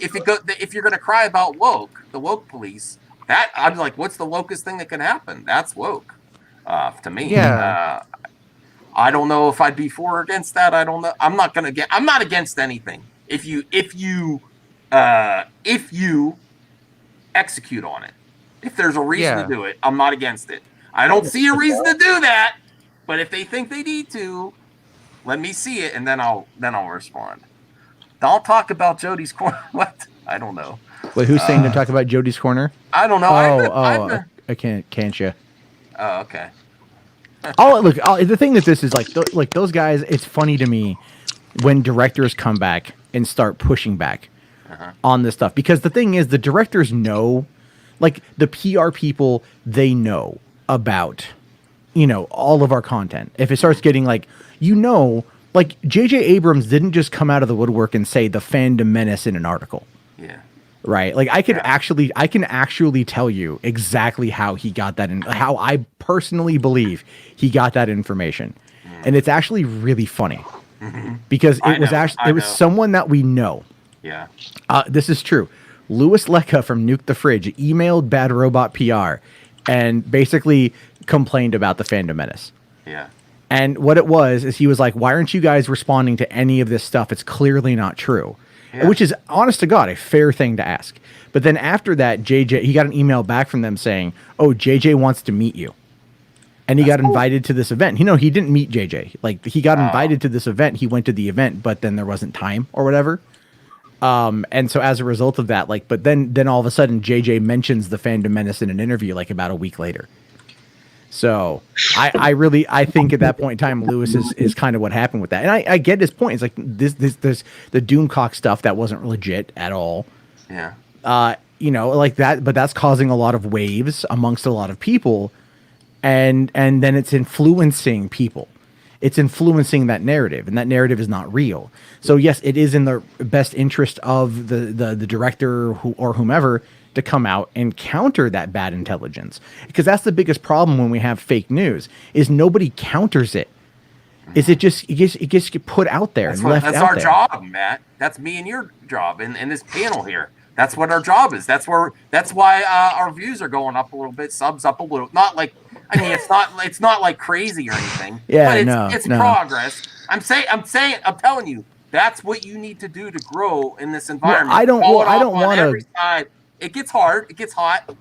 if you're gonna cry about the woke police, that I'm like, what's the wokest thing that can happen? That's woke, to me. Yeah. I don't know if I'd be for or against that. I don't know. I'm not against anything. If you execute on it, if there's a reason to do it, I'm not against it. I don't see a reason to do that, but if they think they need to, let me see it, and then I'll respond. Don't talk about Jody's corner. What? I don't know. Wait, who's saying to talk about Jody's corner? I don't know. I can't you? Oh, okay. The thing that this is like those guys. It's funny to me when directors come back and start pushing back on this stuff, because the thing is, the directors know, like the PR people, they know about all of our content. If it starts getting like J.J. Abrams didn't just come out of the woodwork and say the fandom menace in an article. Yeah. Right. Like I can actually tell you exactly how he got that and how I personally believe he got that information. And it's actually really funny because it was someone that we know. Yeah. This is true. Louis Lecca from Nuke the Fridge emailed Bad Robot PR and basically complained about the fandom menace. Yeah. And what it was is he was like, why aren't you guys responding to any of this stuff? It's clearly not true. Yeah. Which is, honest to God, a fair thing to ask. But then after that, he got an email back from them saying, oh, JJ wants to meet you. And he got invited to this event. He didn't meet JJ. Like, he got invited to this event. He went to the event, but then there wasn't time or whatever. And so as a result of that, but then all of a sudden, JJ mentions the fandom menace in an interview about a week later. So I think at that point in time, Lewis is kind of what happened with that. And I get his point. It's like this the Doomcock stuff that wasn't legit at all. Yeah. Like that, but that's causing a lot of waves amongst a lot of people. And then it's influencing people. It's influencing that narrative, and that narrative is not real. So yes, it is in the best interest of the director or whomever to come out and counter that bad intelligence, because that's the biggest problem when we have fake news is nobody counters it. Is it gets put out there and left out there. That's our job, Matt. That's me and your job in this panel here. That's what our job is. That's why our views are going up a little bit, subs up a little. Not like, I mean, it's not like crazy or anything. Yeah, but it's progress. I'm telling you, that's what you need to do to grow in this environment. Well, I don't want to. It gets hard. It gets hot.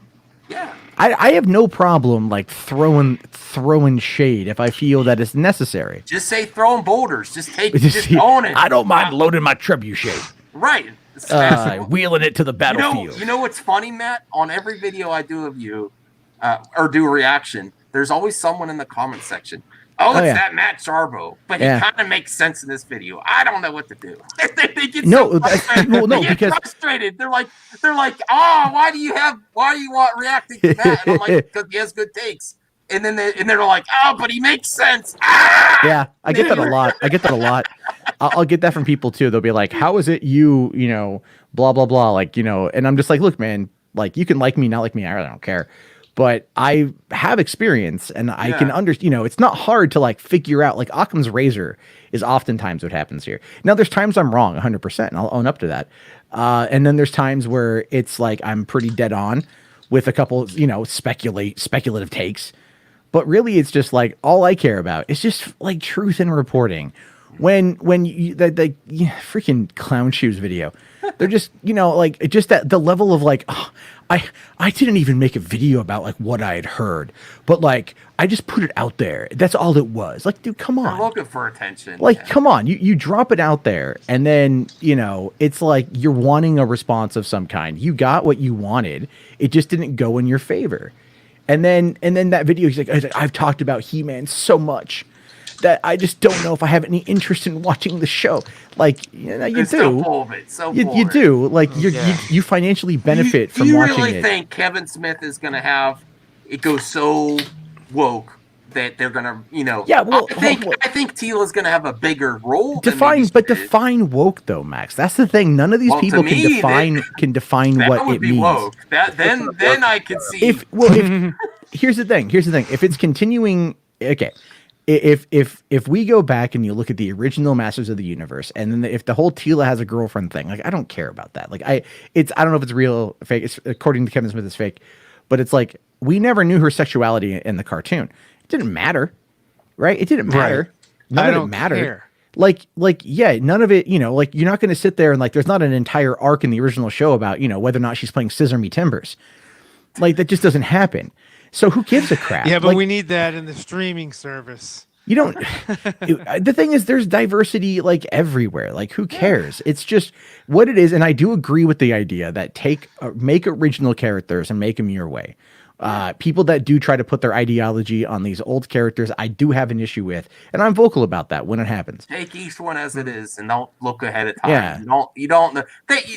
Yeah. I have no problem throwing shade if I feel that it's necessary. Just say throwing boulders. Just own it. I don't mind loading my trebuchet. Right. Wheeling it to the battlefield. You know what's funny, Matt? On every video I do of you, or do a reaction, there's always someone in the comment section. That Matt Jarbo, but he kind of makes sense in this video. I don't know what to do. They get frustrated. Frustrated. They're like, oh, why do you want reacting to that? And I'm like, because he has good takes. And then they're like, oh, but he makes sense. Ah! Yeah, I get that a lot. I'll get that from people too. They'll be like, how is it you blah blah blah, and I'm just like, look, man, Like, you can like me, not like me, I really don't care. But I have experience, and I can understand, it's not hard to like figure out, like Occam's razor is oftentimes what happens here. Now there's times I'm wrong 100%, and I'll own up to that. And then there's times where it's like I'm pretty dead on with a couple, speculative takes. But really it's just like, all I care about is just like truth in reporting. When you the freaking clown shoes video, they're just, like just that the level of like, oh, I didn't even make a video about like what I had heard, but like I just put it out there. That's all it was. Like, dude, come on. I'm looking for attention. Like, come on. You drop it out there, and then, it's like you're wanting a response of some kind. You got what you wanted. It just didn't go in your favor. And then that video, he's like, I've talked about He-Man so much that I just don't know if I have any interest in watching the show. Like, you do. So full of it. So you do. Like, you financially benefit from watching it. Do you really think Kevin Smith is going to have it go so woke that they're going to, Yeah, well, I think Tila's going to have a bigger role. Define woke though, Max. That's the thing. None of these people can define what it means. Woke. Then I could see. Here's the thing. If it's continuing, okay. If we go back and you look at the original Masters of the Universe, and then if the whole Tila has a girlfriend thing, like, I don't care about that. Like, I don't know if it's real or fake. It's, according to Kevin Smith, it's fake, but it's like, we never knew her sexuality in the cartoon. It didn't matter, right? It didn't matter. Right. None of it mattered. Like, none of it, like, you're not going to sit there and like, there's not an entire arc in the original show about, whether or not she's playing Scissor Me Timbers. Like, that just doesn't happen. So who gives a crap? Yeah, but like, we need that in the streaming service. You don't. The thing is, there's diversity like everywhere. Like, who cares? It's just what it is. And I do agree with the idea that make original characters and make them your way. People that do try to put their ideology on these old characters, I do have an issue with, and I'm vocal about that when it happens. Take each one as it is, and don't look ahead of time. Yeah. You don't know.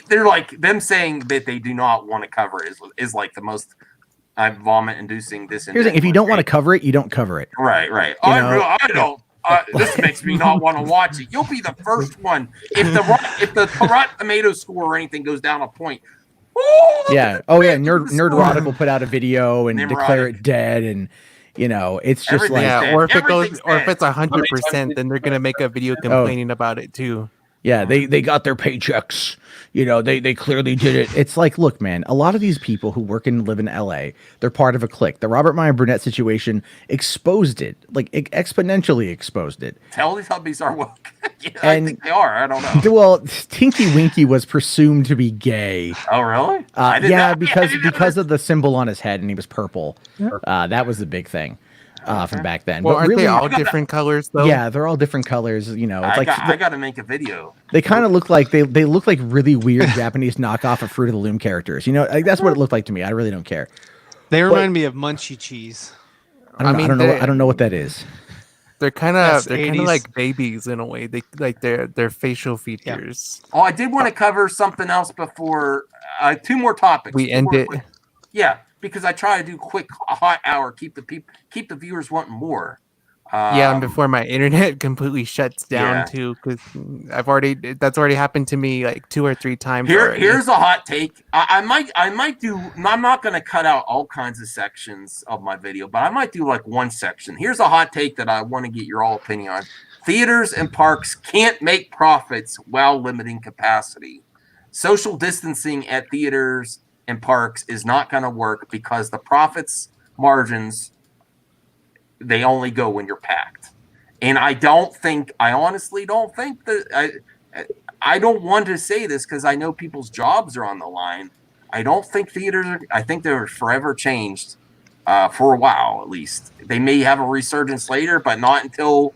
They're like, them saying that they do not want to cover is like the most vomit-inducing. Here's the thing: if you don't want to cover it, you don't cover it. Right. I don't. This makes me not want to watch it. You'll be the first one if the Rotten Tomato score or anything goes down a point. Yeah. Oh yeah. Nerdrotic will put out a video and declare it dead, and it's just Everything's dead. or if it goes, Everything's or if dead. it's 100%, then they're gonna make a video complaining about it too. Yeah, they got their paychecks. They clearly did it. It's like, look, man, a lot of these people who work and live in LA, they're part of a clique. The Robert Meyer Burnett situation exposed it, like exponentially exposed it. Teletubbies are woke. I think they are. I don't know. Well, Tinky Winky was presumed to be gay. Oh, really? Because of the symbol on his head, and he was purple. That was the big thing. From back then. Well, but aren't really, they all different colors though? Yeah, they're all different colors. It's I got to make a video. They kind of look like they look like really weird Japanese knockoff of Fruit of the Loom characters. Like, that's what it looked like to me. I really don't care. They remind me of Munchie Cheese. I don't know what that is. They're kind of like babies in a way. They like their facial features. Oh, I did want to cover something else before 2 more topics. We end it. Yeah, because I try to do a hot hour, keep the viewers wanting more. And before my internet completely shuts down too, because that's already happened to me like 2 or 3 times. Here's a hot take. I might do. I'm not going to cut out all kinds of sections of my video, but I might do like one section. Here's a hot take that I want to get your all opinion on. Theaters and parks can't make profits while limiting capacity. Social distancing at theaters and parks is not going to work because the profits margins, they only go when you're packed. And I honestly don't think that I don't want to say this because I know people's jobs are on the line. I don't think I think they're forever changed for a while, at least. They may have a resurgence later, but not until,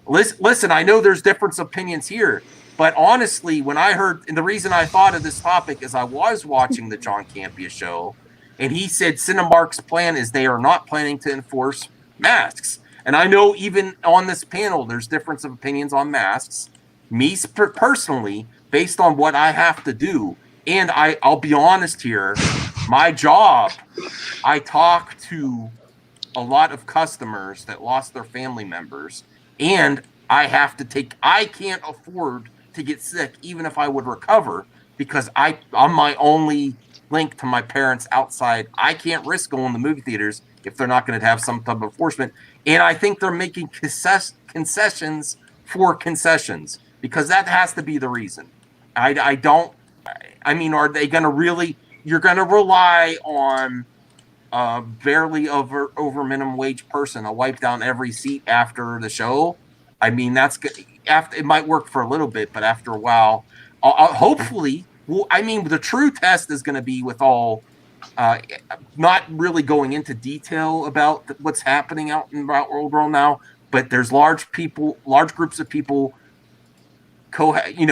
listen, I know there's different opinions here, but honestly, when I heard, and the reason I thought of this topic is I was watching the John Campea show, and he said Cinemark's plan is they are not planning to enforce masks. And I know even on this panel, there's difference of opinions on masks. Me personally, based on what I have to do, and I'll be honest here, my job, I talk to a lot of customers that lost their family members, and I can't afford to get sick even if I would recover because I'm my only link to my parents outside. I can't risk going to movie theaters if they're not going to have some type of enforcement. And I think they're making concessions for concessions, because that has to be the reason. I mean, are they going to really, you're going to rely on barely over minimum wage person to wipe down every seat after the show? I mean, that's after, it might work for a little bit, but after a while, hopefully, well, I mean, the true test is going to be with all, not really going into detail about what's happening out in the world now, but there's large groups of people, gathering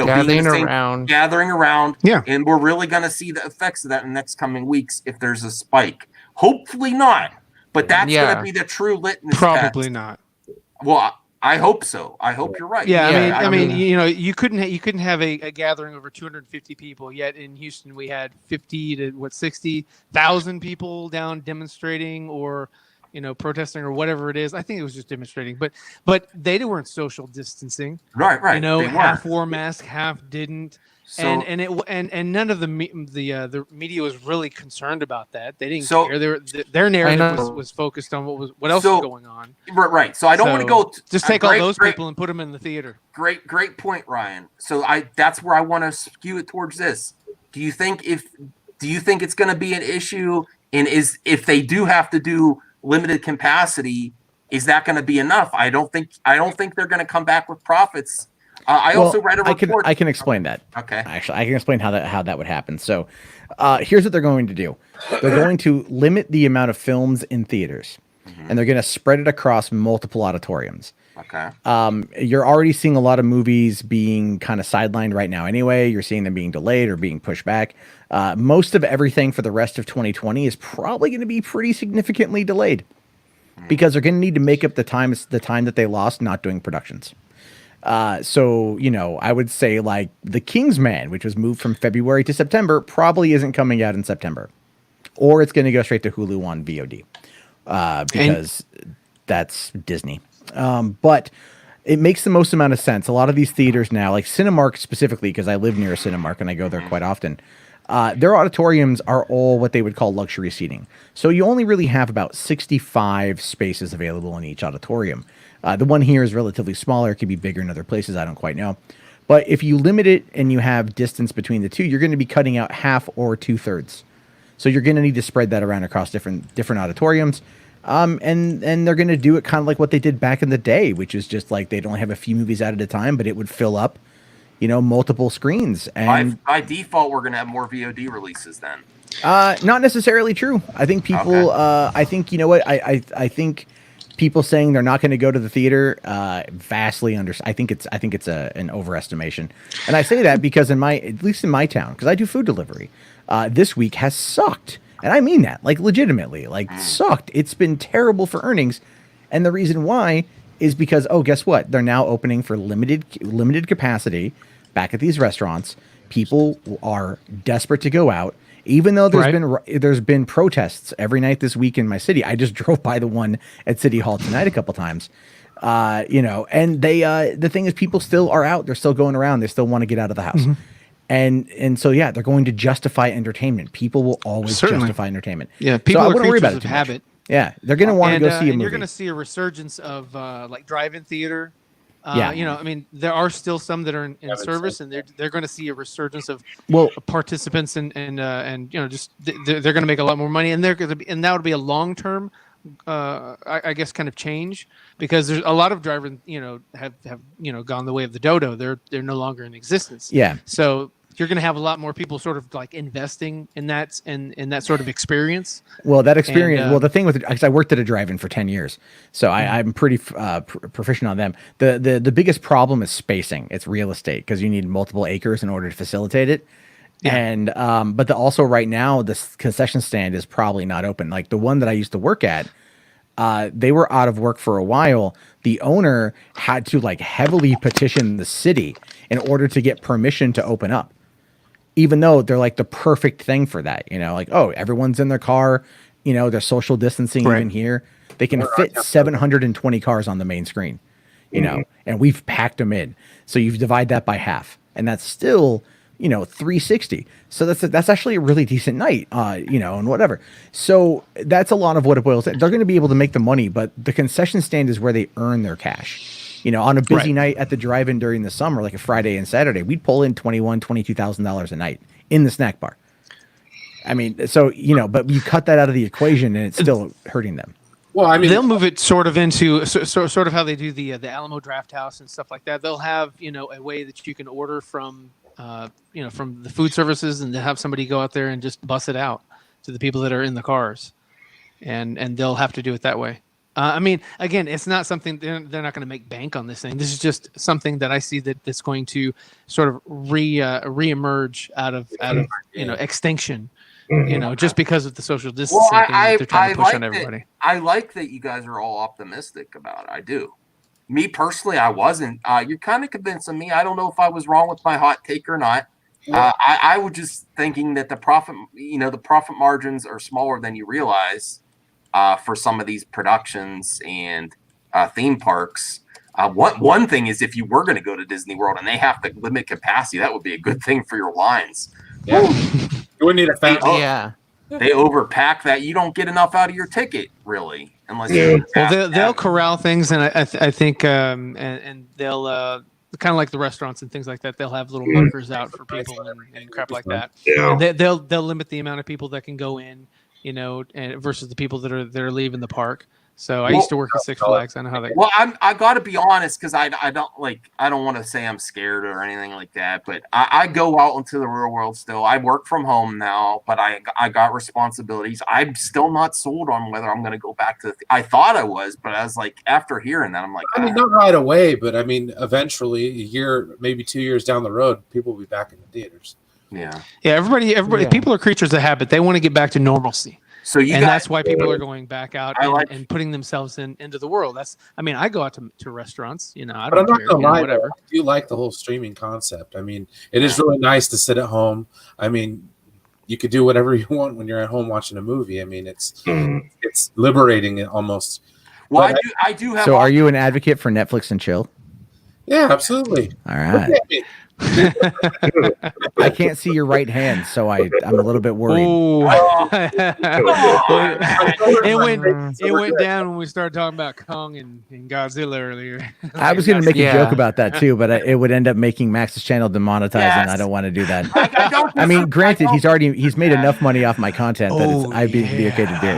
around, yeah, and we're really going to see the effects of that in the next coming weeks if there's a spike. Hopefully not, but that's going to be the true litmus probably test. not. Well, I hope so. I hope you're right. Yeah, I mean, you couldn't have a gathering over 250 people. Yet in Houston, we had 50 to 60,000 people down demonstrating or, protesting or whatever it is. I think it was just demonstrating, but they weren't social distancing. Right. Half wore mask, half didn't. So, and none of the media was really concerned about that. They didn't care. Their narrative was focused on what else was going on. Right. So I don't want to go. Just take all those people and put them in the theater. Great point, Ryan. So that's where I want to skew it towards this. Do you think it's going to be an issue? And if they do have to do limited capacity, is that going to be enough? I don't think they're going to come back with profits. I also read a report. I can explain that. Okay. Actually, I can explain how that would happen. So, here's what they're going to do. They're going to limit the amount of films in theaters, and they're going to spread it across multiple auditoriums. Okay. You're already seeing a lot of movies being kind of sidelined right now. Anyway, you're seeing them being delayed or being pushed back. Most of everything for the rest of 2020 is probably going to be pretty significantly delayed because they're going to need to make up the time that they lost not doing productions. So, I would say like The Kingsman, which was moved from February to September, probably isn't coming out in September, or it's going to go straight to Hulu on VOD, because that's Disney. But it makes the most amount of sense. A lot of these theaters now, like Cinemark specifically, because I live near a Cinemark and I go there quite often, their auditoriums are all what they would call luxury seating. So you only really have about 65 spaces available in each auditorium. The one here is relatively smaller. It could be bigger in other places. I don't quite know. But if you limit it and you have distance between the two, you're going to be cutting out half or 2/3. So you're going to need to spread that around across different auditoriums. And they're going to do it kind of like what they did back in the day, which is just like they'd only have a few movies out at a time, but it would fill up, multiple screens. And by default, we're going to have more VOD releases then. Not necessarily true. I think people, I think, I think people saying they're not going to go to the theater, vastly I think it's an overestimation. And I say that because at least in my town, because I do food delivery, this week has sucked. And I mean that, like, legitimately, like, sucked. It's been terrible for earnings. And the reason why is because, guess what? They're now opening for limited capacity back at these restaurants. People are desperate to go out. Even though there's been protests every night this week in my city. I just drove by the one at City Hall tonight a couple times. And they the thing is, people still are out. They're still going around. They still want to get out of the house. And so, yeah, they're going to justify entertainment. People will always justify entertainment. Yeah, people are creatures of habit. Yeah, they're going to want to go see a movie. And you're going to see a resurgence of like drive-in theater. Yeah. I mean, there are still some that are in service, and they're going to see a resurgence of participants, and just they're going to make a lot more money, and they're going to be, and that would be a long-term, I guess, kind of change, because there's a lot of drive-in, have gone the way of the dodo. They're no longer in existence. Yeah. So you're going to have a lot more people sort of like investing in that in that sort of experience. Well, that experience. The thing with it, because I worked at a drive-in for 10 years, so I'm pretty proficient on them. The biggest problem is spacing. It's real estate, because you need multiple acres in order to facilitate it. Yeah. And but also right now the concession stand is probably not open. Like the one that I used to work at, they were out of work for a while. The owner had to like heavily petition the city in order to get permission to open up. Even though they're like the perfect thing for that, like, everyone's in their car, they're social distancing even here. They can fit 720 cars on the main screen, and we've packed them in. So you divide that by half, and that's still $360. So that's actually a really decent night, and whatever. So that's a lot of what it boils down. They're going to be able to make the money, but the concession stand is where they earn their cash. On a busy night at the drive-in during the summer, like a Friday and Saturday, we'd pull in $22,000 a night in the snack bar. I mean, so but you cut that out of the equation, and it's still hurting them. Well, I mean, they'll move it sort of into sort of how they do the Alamo Draft House and stuff like that. They'll have a way that you can order from from the food services, and they'll have somebody go out there and just bus it out to the people that are in the cars, and they'll have to do it that way. I mean, again, it's not something they're not going to make bank on this thing. This is just something that I see that's going to sort of reemerge out of extinction. Just because of the social distancing thing that they're trying to push on everybody. I like that you guys are all optimistic about it. I do. Me personally, I wasn't. You're kind of convincing me. I don't know if I was wrong with my hot take or not. I was just thinking that the profit margins are smaller than you realize for some of these productions and theme parks. One thing is, if you were going to go to Disney World and they have to limit capacity, that would be a good thing for your lines. Yeah. You wouldn't need a fountain. Yeah. They overpack that. You don't get enough out of your ticket, really, unless they'll corral things, and I think and they'll kind of like the restaurants and things like that. They'll have little markers out for people and crap like that. Yeah. And they'll limit the amount of people that can go in, and versus the people that are leaving the park. So I used to work at Six Flags. I know how they. Well, I got to be honest, because I don't want to say I'm scared or anything like that, but I go out into the real world still. I work from home now, but I got responsibilities. I'm still not sold on whether I'm going to go back to. I thought I was, but I was like, after hearing that, I'm like, I mean, not right away, but I mean, eventually, a year, maybe 2 years down the road, people will be back in the theaters. Yeah. Yeah. Everybody. Yeah. People are creatures of habit. They want to get back to normalcy. So that's why people are going back out and putting themselves into the world. I go out to restaurants, I don't But I'm not care, gonna lie, whatever. I do like the whole streaming concept. I mean, it is really nice to sit at home. I mean, you could do whatever you want when you're at home watching a movie. I mean, it's liberating almost. Well, But I do have. So are you an advocate for Netflix and chill? Yeah, absolutely. All right. I can't see your right hand, so I'm a little bit worried. It went down when we started talking about Kong and Godzilla earlier. I was going to make a joke about that too, but it would end up making Max's channel demonetized, and I don't want to do that. I mean, granted, he's made enough money off my content that I'd be okay to do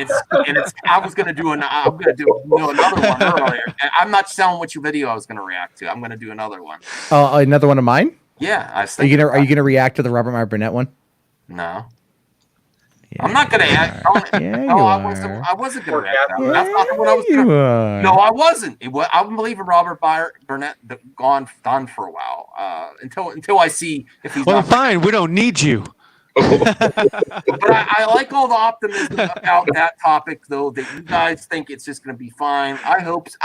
it. I was going to do another one earlier. I'm not telling which video I was going to react to. I'm going to do another one. Another one of mine? Yeah, I was Are you gonna react to the Robert Meyer Burnett one? No. Yeah, I'm not gonna act. I wasn't gonna react. That's not what I was doing. No, I wasn't. I'm believing Robert Burnett done for a while. Until I see if he's. Well, fine. We don't need you. But I like all the optimism about that topic, though, that you guys think it's just going to be fine. I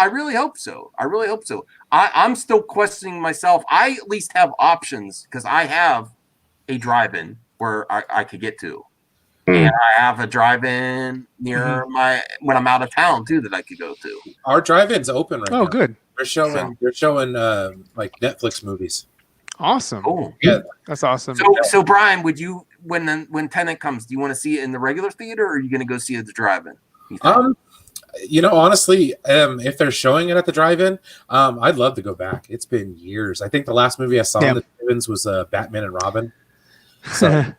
really hope so. I'm still questioning myself. I at least have options because I have a drive-in where I could get to. And I have a drive-in near when I'm out of town, too, that I could go to. Our drive-in's open right now. Oh, good. They're showing like Netflix movies. Awesome. Cool. Yeah. That's awesome. So Brian, would you, when Tenet comes, do you want to see it in the regular theater, or are you going to go see it at the drive-in? Honestly, if they're showing it at the drive-in, I'd love to go back. It's been years. I think the last movie I saw in the drive-ins was Batman and Robin. So that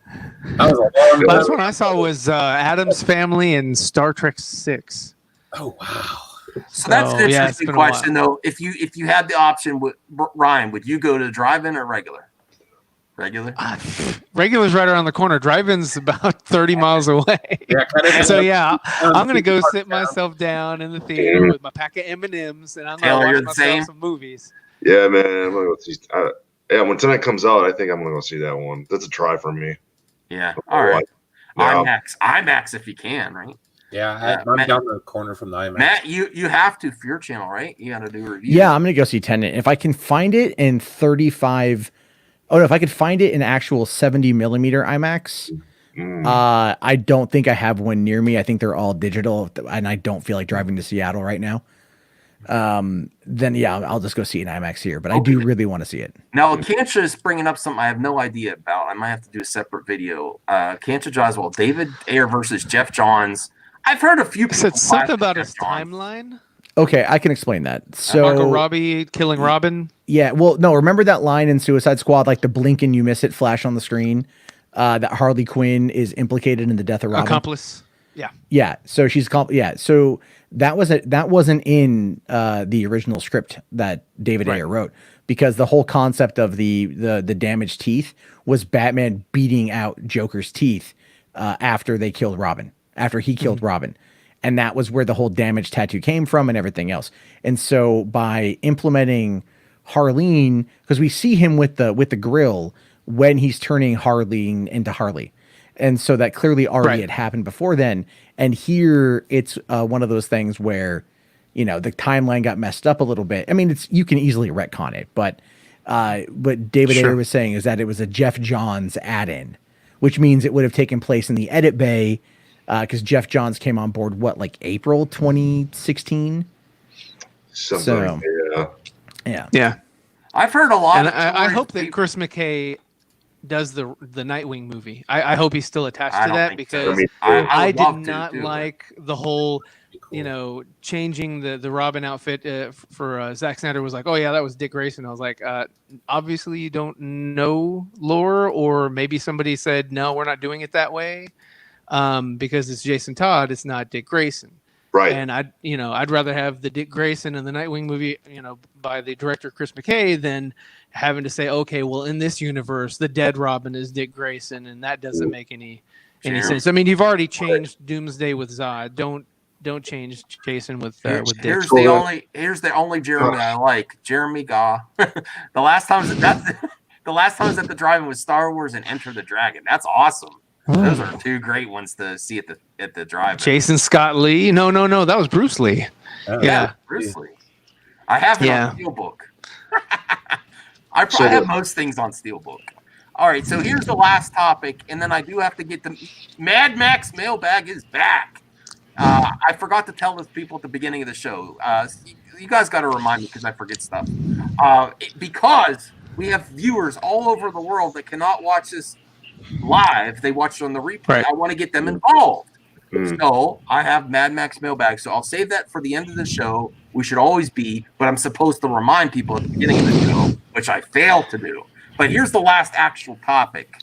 was a long last one I saw was Addams Family and Star Trek 6. Oh wow. So that's an interesting question, though. If you had the option, Ryan, would you go to drive-in or regular? Regular. Regular's right around the corner. Drive-in's about 30 miles away. Yeah, so I'm gonna go sit myself down in the theater with my pack of M&Ms, and I'm gonna watch myself some movies. Yeah, man. I'm gonna go see. When Tenet comes out, I think I'm gonna go see that one. That's a try for me. Yeah. All right. IMAX if you can, right? Yeah, I'm down the corner from the IMAX. Matt, you have to for your channel, right? You got to do a review. Yeah, I'm gonna go see Tenet. If I can find it in 35. Oh no, if I could find it in actual 70 millimeter IMAX. I don't think I have one near me. I think they're all digital, and I don't feel like driving to Seattle right now. then yeah, I'll just go see it in IMAX here. But I do really want to see it. Now, Kancha is bringing up something I have no idea about. I might have to do a separate video. Kancha Joswell, David Ayer versus Jeff Johns. I've heard a few people said something clash about Jeff his Johns. timeline. Okay, I can explain that. So Margot Robbie killing Robin. Yeah, well, no, remember that line in Suicide Squad, like the blink and you miss it flash on the screen, that Harley Quinn is implicated in the death of Robin. Accomplice. Yeah. Yeah. So so that wasn't in the original script that David Ayer wrote, because the whole concept of the damaged teeth was Batman beating out Joker's teeth after they killed Robin, after he killed Robin. And that was where the whole damage tattoo came from and everything else. And so by implementing Harleen, because we see him with the grill when he's turning Harleen into Harley. And so that clearly already had happened before then. And here it's one of those things where, the timeline got messed up a little bit. I mean, you can easily retcon it, but what David Ayer was saying is that it was a Jeff Johns add-in, which means it would have taken place in the edit bay, because Jeff Johns came on board, April 2016? Something. Yeah. I've heard a lot. And of I hope stories. that Chris McKay does the Nightwing movie. I hope he's still attached to that, because I did not like the whole, changing the Robin outfit for Zack Snyder was like, oh yeah, that was Dick Grayson. I was like, obviously you don't know lore, or maybe somebody said, no, we're not doing it that way. Because it's Jason Todd, it's not Dick Grayson. Right. And I'd rather have the Dick Grayson and the Nightwing movie, by the director Chris McKay, than having to say, okay, well, in this universe, the dead Robin is Dick Grayson, and that doesn't make any sense. I mean, you've already changed Doomsday with Zod. Don't change Jason with Dick. Here's the only Jeremy I like, Jeremy Gaw. the last time I was at the drive-in was Star Wars and Enter the Dragon. That's awesome. Those are two great ones to see at the drive-in. Jason Scott Lee? No, that was Bruce Lee. Yeah, Bruce Lee. I have it on Steelbook. I have most things on Steelbook. All right, so here's the last topic, and then I do have to get the Mad Max mailbag is back. I forgot to tell those people at the beginning of the show. You guys got to remind me because I forget stuff. Because we have viewers all over the world that cannot watch this live, they watch it on the replay. I want to get them involved. So I have Mad Max mailbag. So I'll save that for the end of the show. We should always be, but I'm supposed to remind people at the beginning of the show, which I failed to do. But here's the last actual topic.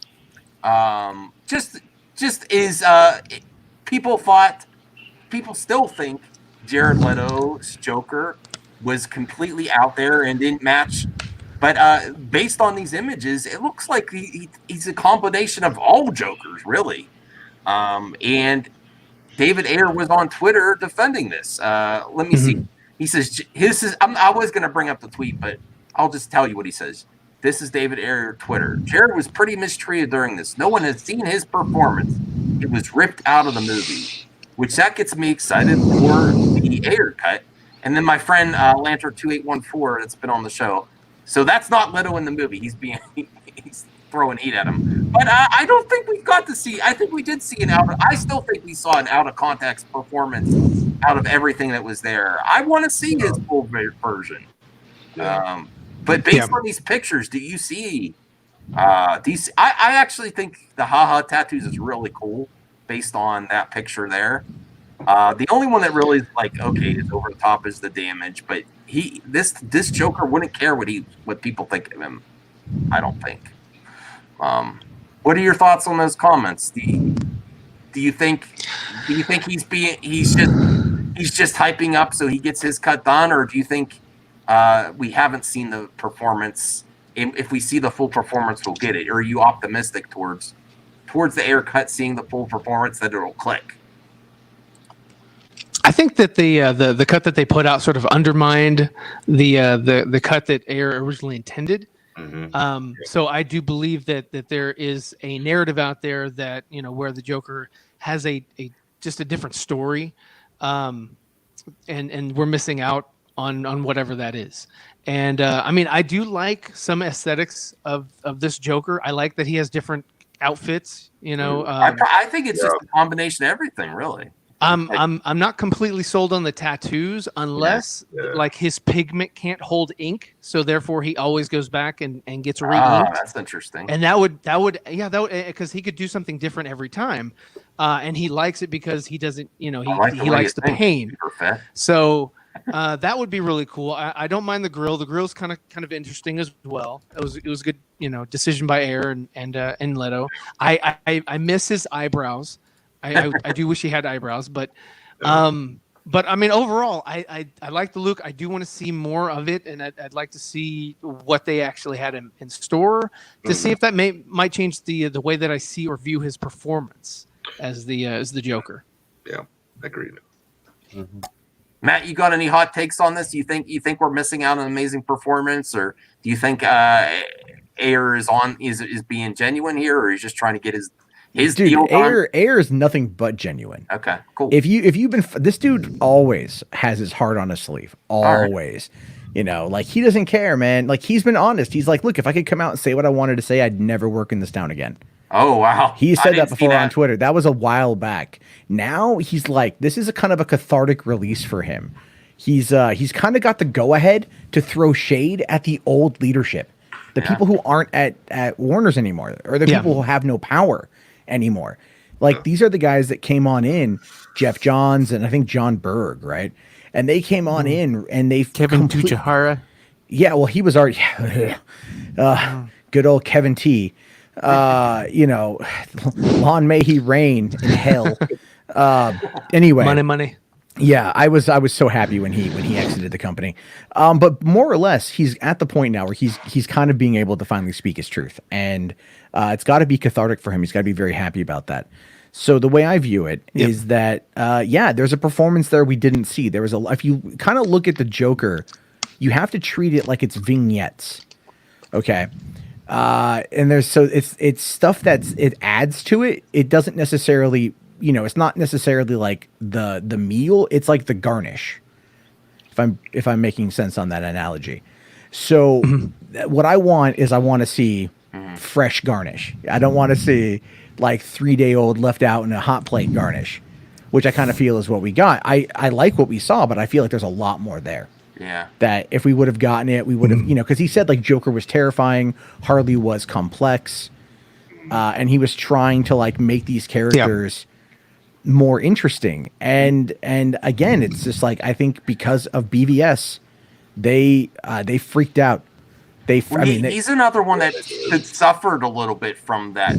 People still think Jared Leto's Joker was completely out there and didn't match. But based on these images, it looks like he's a combination of all Jokers, really. And David Ayer was on Twitter defending this. Let me see. He says, I was going to bring up the tweet, but I'll just tell you what he says. This is David Ayer Twitter. Jared was pretty mistreated during this. No one has seen his performance. It was ripped out of the movie, which that gets me excited for the Ayer cut. And then my friend Lantern2814 that's been on the show. So that's not Leto in the movie. He's throwing heat at him. But I don't think we got to see. I think we did see I still think we saw an out of context performance out of everything that was there. I want to see his full version. But based on these pictures, do you see these? I actually think the haha tattoos is really cool based on that picture there. The only one that really is like, okay, is over the top is the damage, but this Joker wouldn't care what people think of him. I don't think. What are your thoughts on those comments? Do you think he's just hyping up so he gets his cut done, or do you think we haven't seen the performance? If we see the full performance, we'll get it. Or are you optimistic towards the Ayer cut, seeing the full performance, that it'll click? I think that the cut that they put out sort of undermined the cut that Ayer originally intended. So I do believe that there is a narrative out there that, where the Joker has a just a different story, and we're missing out on whatever that is. And I mean, I do like some aesthetics of this Joker. I like that he has different outfits. I think it's just a combination of everything, really. I'm not completely sold on the tattoos unless like his pigment can't hold ink, so therefore he always goes back and gets re-inked. That's interesting. And that would because he could do something different every time, and he likes it because he doesn't, he likes the pain. So that would be really cool. I don't mind the grill. The grill's kind of interesting as well. It was a good decision by Ayer and Leto. I miss his eyebrows. I do wish he had eyebrows, but I mean overall I like the look. I do want to see more of it, and I'd like to see what they actually had in store to see if that might change the way that I see or view his performance as the Joker. Yeah, agreed. Matt, you got any hot takes on this? You think we're missing out on an amazing performance, or do you think Ayer is being genuine here, or he's just trying to get his deal done? Ayer is nothing but genuine. Okay, cool. If you've been, this dude always has his heart on his sleeve. Always. Right. Like he doesn't care, man. Like he's been honest. He's like, look, if I could come out and say what I wanted to say, I'd never work in this town again. Oh, wow. He said that before on Twitter. That was a while back. Now he's like, this is a kind of a cathartic release for him. He's kind of got the go ahead to throw shade at the old leadership, the people who aren't at Warner's anymore, or the people who have no power anymore. Like these are the guys that came on in, Jeff Johns and I think John Berg, right? And they came on in and they Kevin Tujihara. Yeah, well, he was already good old Kevin T. Long may he reign in hell. Anyway, money. Yeah, I was so happy when he exited the company. But more or less, he's at the point now where he's kind of being able to finally speak his truth, and it's got to be cathartic for him. He's got to be very happy about that. So the way I view it is that there's a performance there we didn't see. There was if you kind of look at the Joker, you have to treat it like it's vignettes. Okay. And it's stuff it adds to it. It doesn't necessarily, it's not necessarily like the meal. It's like the garnish. If I'm making sense on that analogy. So what I want to see fresh garnish. I don't want to see like 3-day-old left out in a hot plate garnish, which I kind of feel is what we got. I like what we saw, but I feel like there's a lot more there. Yeah. That if we would have gotten it, we would have, because he said like Joker was terrifying, Harley was complex, and he was trying to like make these characters more interesting. And again, it's just like I think because of BVS, they freaked out. He's another one that suffered a little bit from that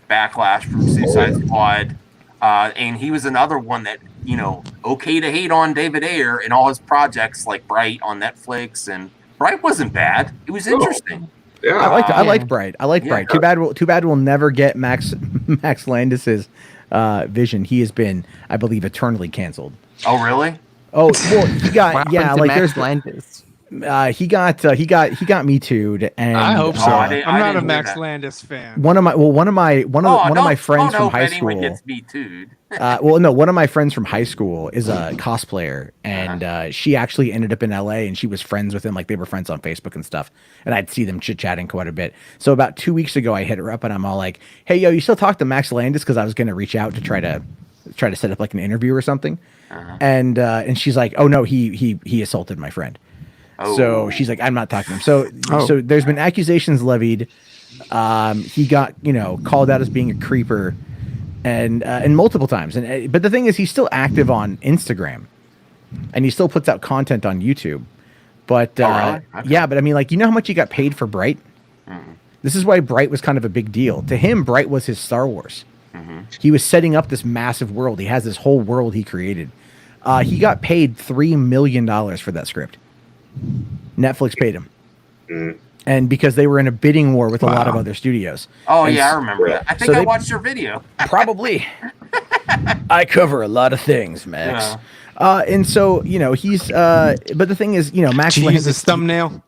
backlash from Suicide Squad, and he was another one that. Okay to hate on David Ayer and all his projects like Bright on Netflix, and Bright wasn't bad. It was interesting. Yeah, I like Bright. I like Bright. Too bad we'll never get Max Landis's vision. He has been, I believe, eternally canceled. Oh, really? Oh, well, he got Max Landis. He got me too'd, and I hope so. I'm not a Max that. Landis fan. One of my friends from high school. Gets me too'd. One of my friends from high school is a cosplayer, and she actually ended up in LA, and she was friends with him, like they were friends on Facebook and stuff. And I'd see them chit chatting quite a bit. So about 2 weeks ago, I hit her up, and I'm all like, "Hey, yo, you still talk to Max Landis?" Because I was going to reach out to try to set up like an interview or something. And she's like, "Oh no, he assaulted my friend." So she's like, I'm not talking to him. So there's been accusations levied. He got, called out as being a creeper and multiple times. But the thing is, he's still active on Instagram and he still puts out content on YouTube. But really? Okay. But I mean, like, you know how much he got paid for Bright? This is why Bright was kind of a big deal. To him, Bright was his Star Wars. He was setting up this massive world. He has this whole world he created. He got paid $3 million for that script. Netflix paid him, and because they were in a bidding war with a lot of other studios. Oh, and I remember that. I think I watched your video. Probably. I cover a lot of things, Max. And so he's. But the thing is, Max. Did you use his thumbnail?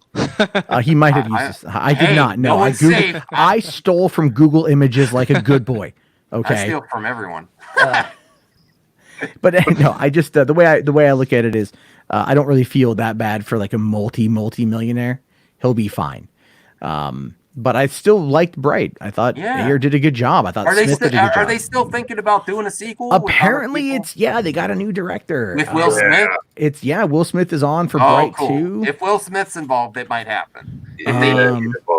He might have used this. I did not. No, I stole from Google Images like a good boy. Okay. I steal from everyone. But no, I just the way I look at it is. I don't really feel that bad for like a multi-millionaire. He'll be fine. but I still liked Bright. I thought Yeah. Ayer did a good job. I thought Are they Smith still did a good job. are they still thinking about doing a sequel? with other Apparently, people? they got a new director with Will Smith. It's Will Smith is on for Oh, Bright cool. too. If Will Smith's involved, it might happen.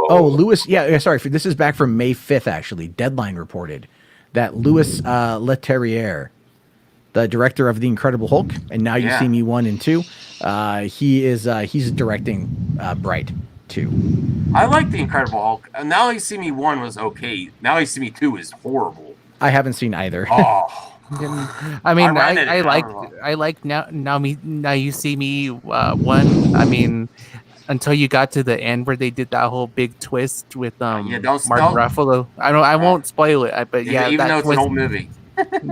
Lewis. Yeah, sorry. This is back from May 5th. Actually, Deadline reported that Louis Leterrier, the director of The Incredible Hulk, and Now You See Me 1 and 2, he's directing Bright 2. I like The Incredible Hulk. Now You See Me 1 was okay. Now You See Me 2 is horrible. I haven't seen either. Oh. I mean, I I like now you see me one. I mean, until you got to the end where they did that whole big twist with Mark Ruffalo. I won't spoil it, but yeah, even though it's twist, an old movie.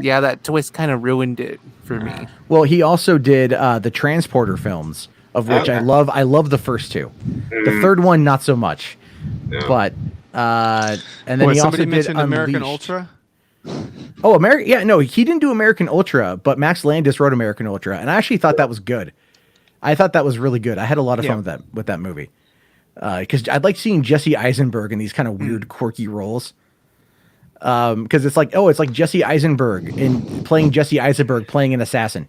Yeah, that twist kind of ruined it for me. Well, he also did the Transporter films, of which I love. I love the first two. The third one, not so much. Yeah. But and then he also mentioned did American Unleashed. Ultra. Oh, American! Yeah, no, he didn't do American Ultra, but Max Landis wrote American Ultra, and I actually thought that was good. I thought that was really good. I had a lot of fun with that movie because I'd like seeing Jesse Eisenberg in these kind of weird, quirky roles. Because it's like Jesse Eisenberg playing Jesse Eisenberg playing an assassin.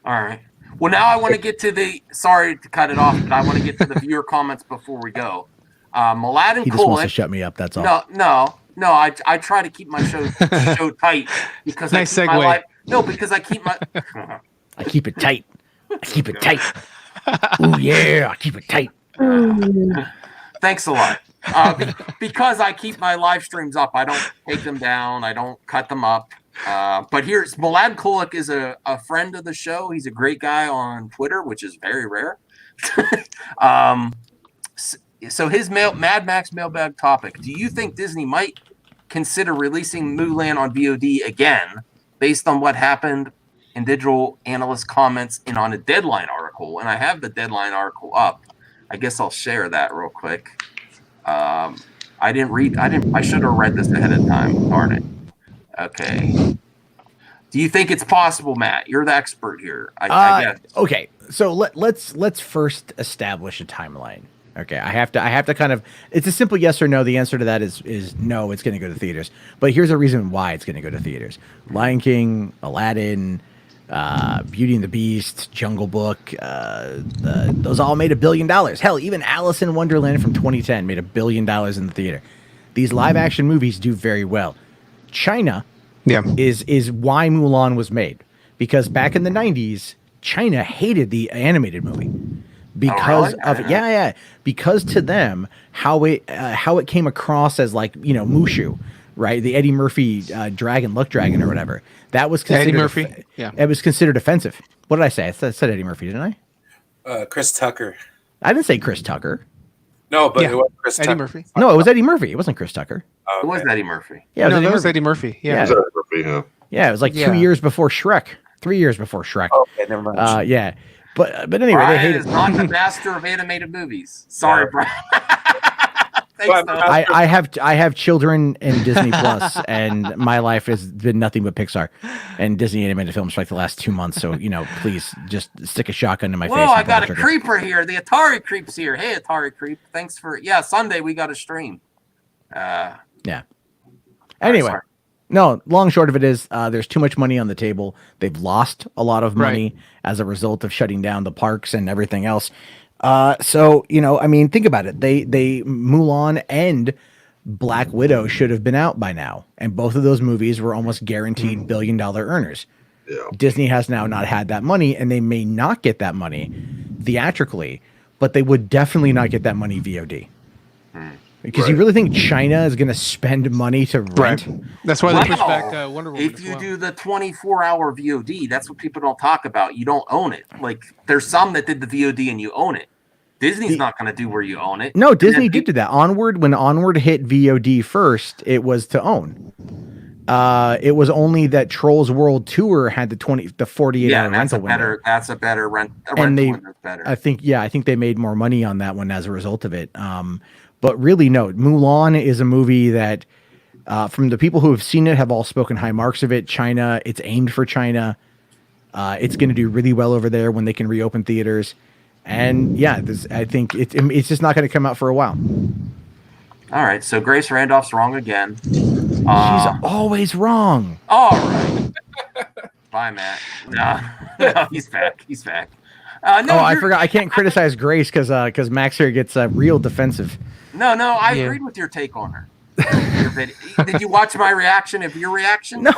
All right. Well, now I want to get to the. Sorry to cut it off, but I want to get to the viewer comments before we go. Malad and He just wants to shut me up. That's all. No. I try to keep my show tight because nice I keep segue. my life. No, because I keep my. I keep it tight. I keep it tight. Oh yeah, I keep it tight. Thanks a lot. Because I keep my live streams up, I don't take them down. I don't cut them up. But here's Malad Kulik is a friend of the show. He's a great guy on Twitter, which is very rare. So his Mad Max mailbag topic: do you think Disney might consider releasing Mulan on VOD again, based on what happened in digital analyst comments and on a Deadline article? And I have the Deadline article up. I guess I'll share that real quick. I should have read this ahead of time. Darn it. Okay. Do you think it's possible, Matt? You're the expert here. I guess. Okay, so let's first establish a timeline. Okay, I have to kind of. It's a simple yes or no. The answer to that is no. It's going to go to theaters. But here's a reason why it's going to go to theaters: Lion King, Aladdin, Beauty and the Beast, Jungle Book. Those all made $1 billion. Hell, even Alice in Wonderland from 2010 made $1 billion in the theater. These live action movies do very well. China, is why Mulan was made, because back in the 90s, China hated the animated movie. Because because to them how it came across as like Mushu, right? The Eddie Murphy luck dragon or whatever. That was considered Eddie Murphy. It was considered offensive. What did I say? I said Eddie Murphy, didn't I? Chris Tucker. I didn't say Chris Tucker. No, but it was Chris Eddie Tucker. Murphy. No, it was Eddie Murphy. It wasn't Chris Tucker. Oh, It was Eddie Murphy. Yeah, That was Eddie Murphy. Yeah. Yeah. Yeah. Yeah, it was like 2 years before Shrek. 3 years before Shrek. Okay, never mind. Yeah. But anyway, Brian they hated is not the master of animated movies. Sorry, Brian. Thanks, though. I have children in Disney Plus, and my life has been nothing but Pixar and Disney animated films for like the last 2 months. So please just stick a shotgun to my face. Whoa, I got a trigger. creeper here. The Atari creep's here. Hey, Atari creep. Thanks for Sunday we got a stream. Yeah. Sorry, Anyway, sorry. no, long short of it is there's too much money on the table. They've lost a lot of money as a result of shutting down the parks and everything else. So think about it. They Mulan and Black Widow should have been out by now, and both of those movies were almost guaranteed $1 billion earners. Yeah. Disney has now not had that money, and they may not get that money theatrically, but they would definitely not get that money VOD. Because you really think China is going to spend money to rent? That's why they pushed back Wonder Woman. If you do the 24-hour VOD, that's what people don't talk about. You don't own it. Like there's some that did the VOD and you own it. Disney's not going to do where you own it. No, Disney did do that. When Onward hit VOD first, it was to own. It was only that Trolls World Tour had the 48-hour rental window. That's a better rent. And better. I think they made more money on that one as a result of it. But really, no, Mulan is a movie that, from the people who have seen it, have all spoken high marks of it. China, it's aimed for China. It's going to do really well over there when they can reopen theaters. And I think it's just not going to come out for a while. All right, so Grace Randolph's wrong again. She's always wrong. All right. Bye, Matt. No, he's back. He's back. No, I forgot. I can't criticize Grace because Max here gets real defensive. No, I agreed with your take on her. Did you watch my reaction of your reaction? No,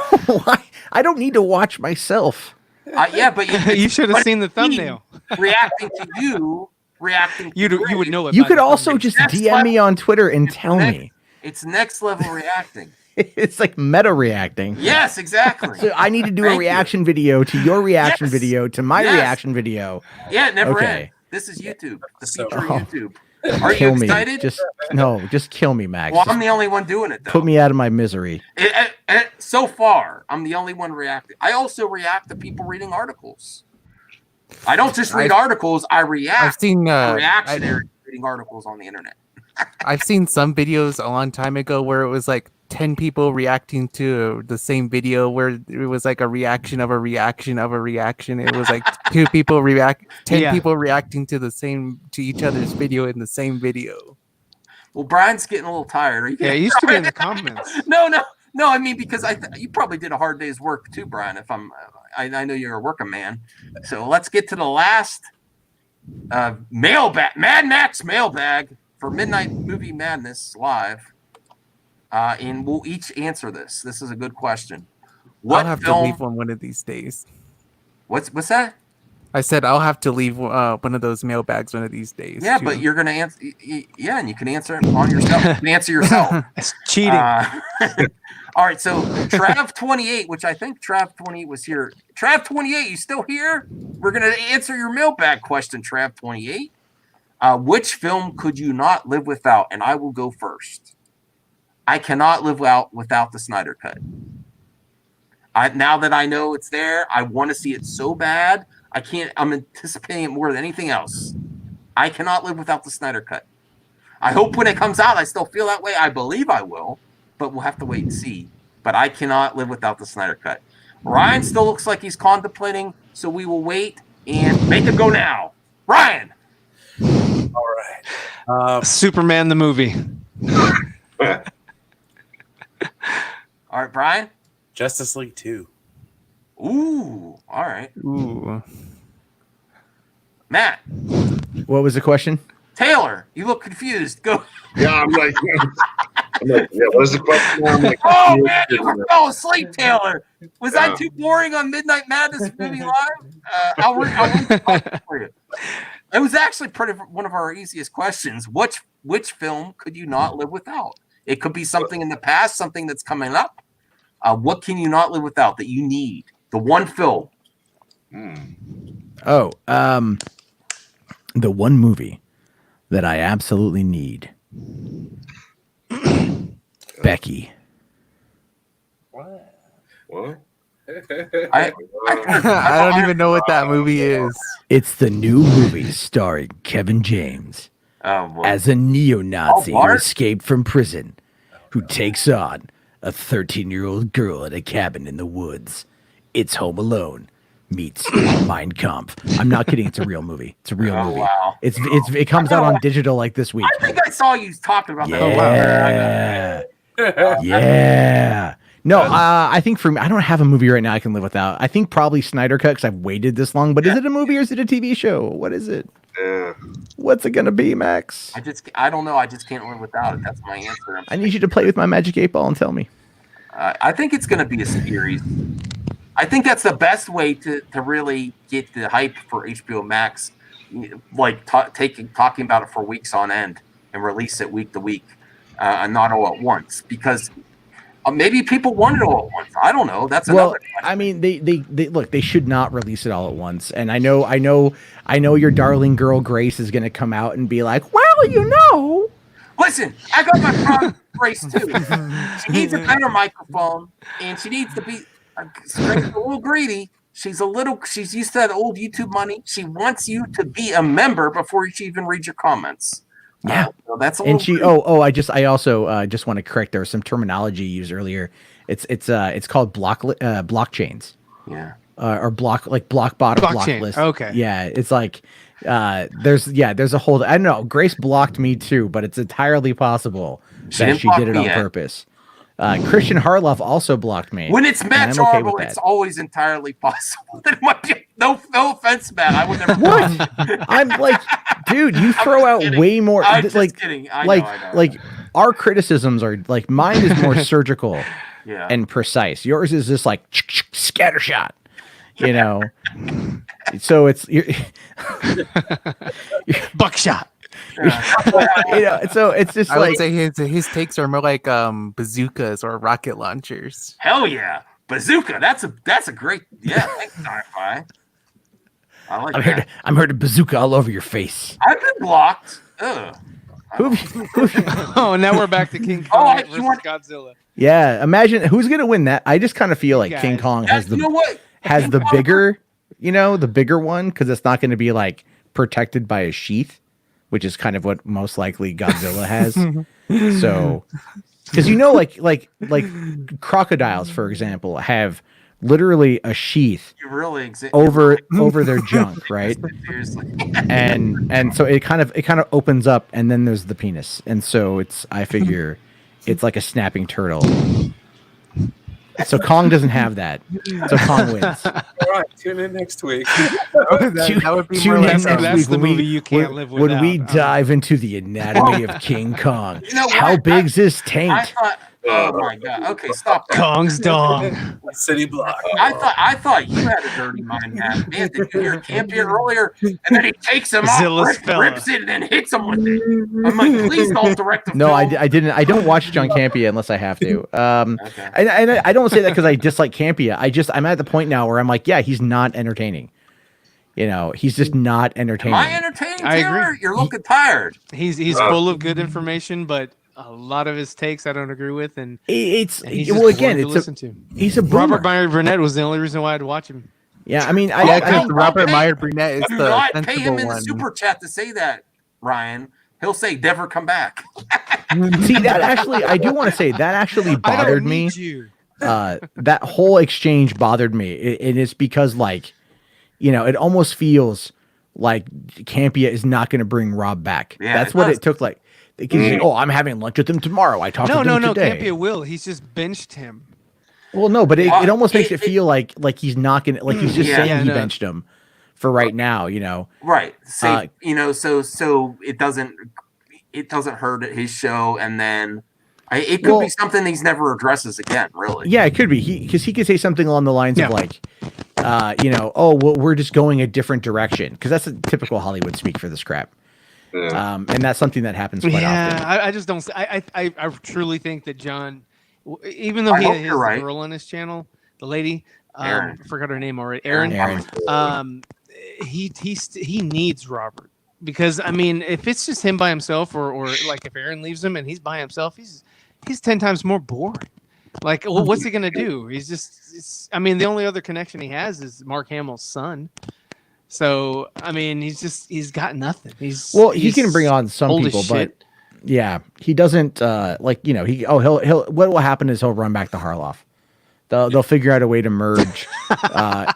I don't need to watch myself. Yeah, but you should have seen the thumbnail. Reacting to you. You would know it. You could also just DM me on Twitter and tell me. It's next level reacting. It's like meta reacting. Yes, exactly. So I need to do a reaction video to your reaction video to my reaction video. Yeah, it never ends. This is YouTube. The future of YouTube. Are you Kill excited? Me. Just kill me, Max. Well, I'm the only one doing it, though. Put me out of my misery. So far, I'm the only one reacting. I also react to people reading articles. I don't just read articles. I react. I've seen reactionary reading articles on the internet. I've seen some videos a long time ago where it was like 10 people reacting to the same video where it was like a reaction of a reaction of a reaction. It was like 10 people reacting to each other's video in the same video. Well, Brian's getting a little tired. Yeah, he used to be in the comments. No. I mean, because you probably did a hard day's work too, Brian. I know you're a working man. So let's get to the last mailbag, Mad Max mailbag for Midnight Movie Madness live. And we'll each answer this. This is a good question. I'll have to leave one of these days. What's that? I said I'll have to leave one of those mailbags one of these days. Yeah, too. but you're gonna answer. Yeah, and you can answer it on yourself. You can answer yourself. That's cheating. All right, so Trav28, which I think Trav28 was here. Trav28, you still here? We're gonna answer your mailbag question, Trav28. Which film could you not live without? And I will go first. I cannot live without the Snyder Cut. Now that I know it's there, I want to see it so bad. I can't. I'm anticipating it more than anything else. I cannot live without the Snyder Cut. I hope when it comes out, I still feel that way. I believe I will, but we'll have to wait and see. But I cannot live without the Snyder Cut. Ryan still looks like he's contemplating, so we will wait and make him go now. Ryan. All right. Superman the movie. All right, Brian. Justice League 2. Ooh. All right. Ooh. Matt. What was the question? Taylor, you look confused. Go. Yeah, I'm like, what is the question? I'm like, Oh man, you fell asleep, Taylor. Was that too boring on Midnight Madness movie live? I'll read it for you. It was actually one of our easiest questions. Which film could you not live without? It could be something in the past, something that's coming up. What can you not live without that you need? The one film. Oh, the one movie that I absolutely need. Becky. what? I I don't even know what that movie is. It's the new movie starring Kevin James as a neo-Nazi who escaped from prison, who takes on a 13-year-old girl at a cabin in the woods. It's Home Alone meets Mein Kampf. I'm not kidding. It's a real movie. It's a real movie. Wow. It comes out on digital like this week. I think I saw you talking about that. Yeah. No, I think for me, I don't have a movie right now I can live without. I think probably Snyder Cut because I've waited this long. But is it a movie or is it a TV show? What is it? Yeah. What's it gonna be, Max? I don't know. I just can't live without it. That's my answer. I need you to play with my Magic 8 Ball and tell me. I think it's going to be a series. I think that's the best way to really get the hype for HBO Max, like talking about it for weeks on end and release it week to week, and not all at once. Because maybe people want it all at once. I don't know. That's another question. I mean, they look. They should not release it all at once. And I know. Your darling girl Grace is going to come out and be like, "Well, you know." Listen, I got my problem with Grace too. She needs a better microphone, and she needs to be a little greedy. She's used to that old YouTube money. She wants you to be a member before she even reads your comments. Yeah, so that's a and little she. I also just want to correct. There was some terminology used earlier. It's called blockchains. Yeah. Or block bottom block Blockchain. list. Okay. Yeah, it's like There's a whole. I don't know. Grace blocked me too, but it's entirely possible that didn't she block did it me on yet. purpose. Christian Harloff also blocked me. When it's Matt and I'm okay with Jarbo, that. it's always entirely possible. It might be, no offense, Matt. I would never. What? I'm like, dude, you throw out kidding. way more. I'm just like, kidding. I know. like our criticisms are like mine is more surgical Yeah. and precise. Yours is just like scattershot, you know. So it's you're Buckshot. you know, so it's just I like would say his takes are more like bazookas or rocket launchers. Hell yeah, bazooka. That's a great. Yeah, thanks, sci-fi. I like that. I'm heard a bazooka all over your face. I've been blocked. Ugh. Oh, now we're back to King Oh, Kong you versus want- Godzilla. Yeah, imagine who's gonna win that. I just kind of feel like You King guys. Kong Yeah, has you know what? has King the Kong- bigger, the bigger one because it's not going to be like protected by a sheath, which is kind of what most likely Godzilla has. So, because like crocodiles, for example, have literally a sheath You really over their junk, right? Seriously. And so it kind of opens up, and then there's the penis, and so I figure it's like a snapping turtle. So Kong doesn't have that. So Kong wins. All right, tune in next week. That would be Tune more in like next that's week the when movie you can't live when we without. dive into the anatomy of King Kong. You know what? How big's his I taint? thought. Oh my god. Okay, stop that. Kong's dong. City Block. I thought you had a dirty mind, Matt. Man, did you hear Campion earlier? And then he takes him Zilla's off, fella. rips it, and then hits him with it. I'm like, please don't direct the No, film. I didn't. I don't watch John Campia unless I have to. Okay. And I don't say that because I dislike Campia. I'm at the point now where I'm like, yeah, he's not entertaining. He's just not entertaining. Am I entertaining, I agree. Taylor? You're looking tired. He's full of good information, but a lot of his takes I don't agree with, and It's he's just well, again, boring to it's listen to. he's a boomer. Robert Meyer Burnett was the only reason why I'd watch him. Yeah, I mean, Yeah, I'll because pay- Robert I'll pay- Meyer Burnett is Do the not pay him sensible in the one. super chat to say that, Ryan. He'll say never come back. See, that actually, I do want to say that actually bothered me. You. That whole exchange bothered me, and it's because it almost feels like Campia is not going to bring Rob back. Yeah, That's it what does. it took. Like, because I'm having lunch with him tomorrow. I talked No, to him today. Campia will. He's just benched him. Well, no, but it almost makes it it- feel like he's not gonna he's just Yeah. saying Yeah, he no. benched him for right now. Right. Say, Uh, so it doesn't hurt at his show, and then it could be something he's never addresses again. Really. Yeah, it could be because he could say something along the lines of oh, well, we're just going a different direction because that's a typical Hollywood speak for this crap. Yeah. And that's something that happens quite often. I just don't. I truly think that John, even though I he hope has you're the right. girl on his channel, the lady, Aaron. I forgot her name already. Aaron. Aaron. He needs Robert because I mean, if it's just him by himself, or like if Aaron leaves him and he's by himself, he's 10 times more boring. Like, well, what's he gonna do? I mean, the only other connection he has is Mark Hamill's son. So I mean, he's got nothing. He can bring on some old as people, but shit. yeah, he doesn't he'll what will happen is he'll run back to Harloff. They'll figure out a way to merge.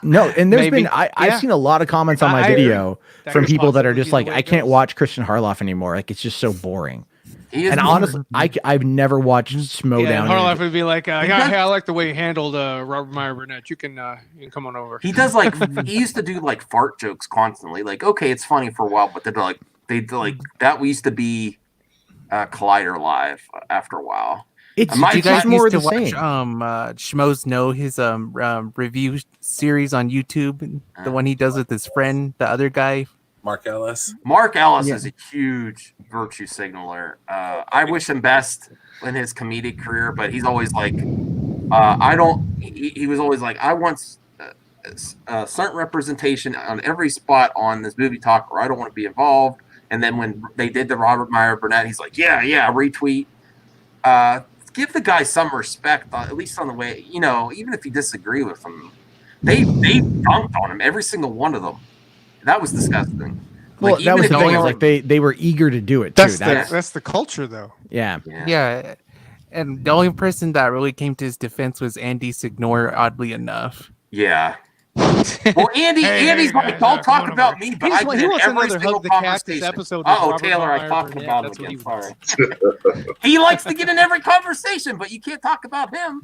No, and there's Maybe. been I've Yeah. seen a lot of comments on my I agree. video That from is people that are possibly just the like, way I it can't goes. watch Christian Harloff anymore. Like it's just so boring. He is And honestly, I've never watched Schmo Yeah, Down. Harloff would be like, hey, I like the way you handled Robert Meyer Burnett. You can come on over. He does he used to do like fart jokes constantly. Like, okay, it's funny for a while, but they that we used to be Collider Live after a while. It's My- You guys more used to of the watch same. Schmoes Know, his review series on YouTube, the one he does with his friend, the other guy. Mark Ellis. Mark Ellis Yeah. is a huge virtue signaler. I wish him best in his comedic career, but he's always like, he was always like, I want certain representation on every spot on this movie talk, or I don't want to be involved. And then when they did the Robert Meyer Burnett, he's like, yeah, retweet. Give the guy some respect, at least on the way, even if you disagree with him. They dunked on him, every single one of them. That was disgusting. Well, Like, that was even the if thing. you Is weren't- like they were eager to do it too. That's the culture, though. Yeah. Yeah. And the only person that really came to his defense was Andy Signore, oddly enough. Yeah. Well, Andy's like, don't talk about me, but I he did wants every another single Hug the Cactus conversation. episode. with Oh, Robert Taylor, I Von talked Meyer about him Burnett. That's what again. he wants. Sorry. He likes to get in every conversation, but you can't talk about him.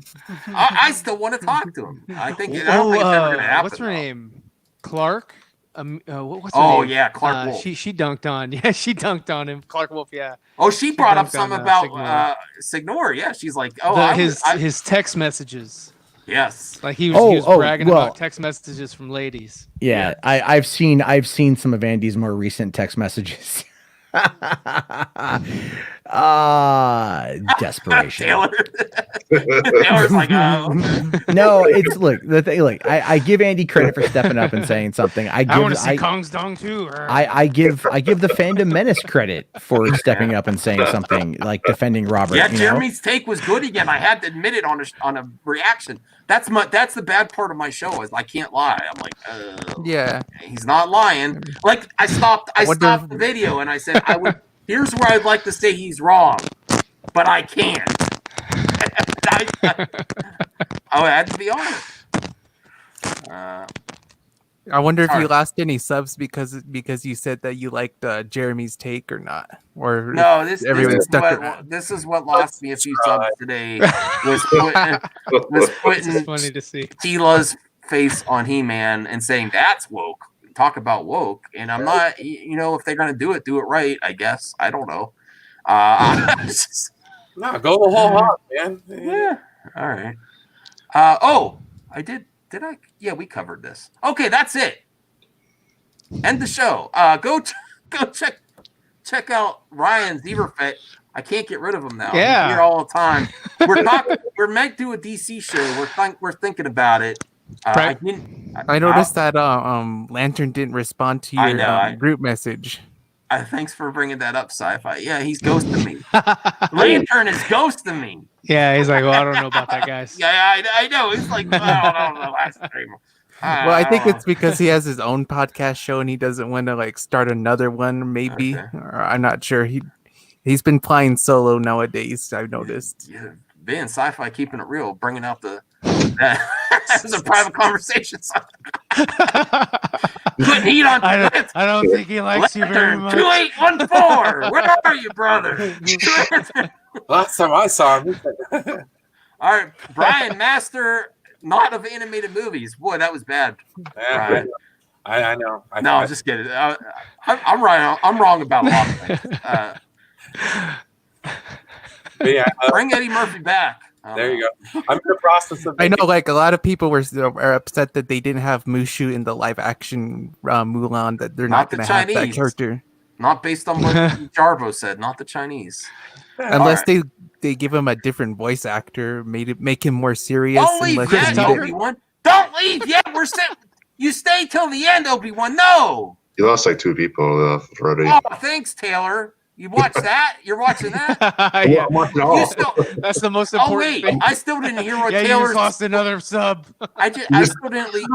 I still want to talk to him. I don't think it's ever going to happen. What's her name? Clark. What's her Oh name? yeah, Clark Wolf. She dunked on. Yeah, she dunked on him. Clark Wolf. Yeah. Oh, she brought up dunked something on, about Signor. Yeah, she's like, oh, his text messages. Yes. Like he was bragging well, about text messages from ladies. Yeah, I've seen some of Andy's more recent text messages. Desperation. Taylor's like, oh. No, it's look the thing. Look, I give Andy credit for stepping up and saying something. I want to see Kong's dong too. I give the Fandom Menace credit for stepping up and saying something like defending Robert. Yeah, Jeremy's take was good again. I had to admit it on a reaction. That's the bad part of my show is I can't lie. I'm like, Yeah. he's not lying. Like I stopped the video and I said here's where I'd like to say he's wrong, but I can't. I had to be honest. I wonder if you lost any subs because you said that you liked Jeremy's take or not, or no. This is what lost me a few subs today. Was putting funny to see Tila's face on He-Man and saying that's woke. Talk about woke, and I'm not. If they're gonna do it right. I guess I don't know. No, go the whole hog, man. Yeah. All right. I did. Did I? Yeah, we covered this. Okay, that's it. End the show. Go check out Ryan Zeverfett. I can't get rid of him now. Yeah. He's here all the time. We're meant to do a DC show. We're thinking about it. I noticed that Lantern didn't respond to your group message. Thanks for bringing that up, Sci-Fi. Yeah, he's ghosting me. Lantern is ghosting me. Yeah, he's like, well, I don't know about that, guys. Yeah, I know. He's like, I don't know. Last name. Well, I think it's because he has his own podcast show and he doesn't want to start another one. Maybe, or I'm not sure. He's been flying solo nowadays. I've noticed. Yeah, being Sci-Fi, keeping it real, bringing out it's a private conversation. Putting heat on. I don't think he likes you very much. 2814. Where are you, brother? Last time I saw him. All right, Brian, master not of animated movies. Boy, that was bad. Yeah, I know. I'm just kidding. I'm right. I'm wrong about a lot of things. Bring Eddie Murphy back. There you go. I'm in the process of. I know, a lot of people are upset that they didn't have Mushu in the live action Mulan. That they're not going to have that character. Not based on what Jarvo said. Not the Chinese. Unless they give him a different voice actor, make him more serious. Don't leave yet, Obi-Wan. Don't leave yet. You stay till the end, Obi-Wan. No. You lost 2 people already. Oh, thanks, Taylor. You watch that? You're watching that? Yeah. I'm watching all. That's the most important. Oh wait, thing. I still didn't hear what You Taylor just lost another sub. I still didn't leave.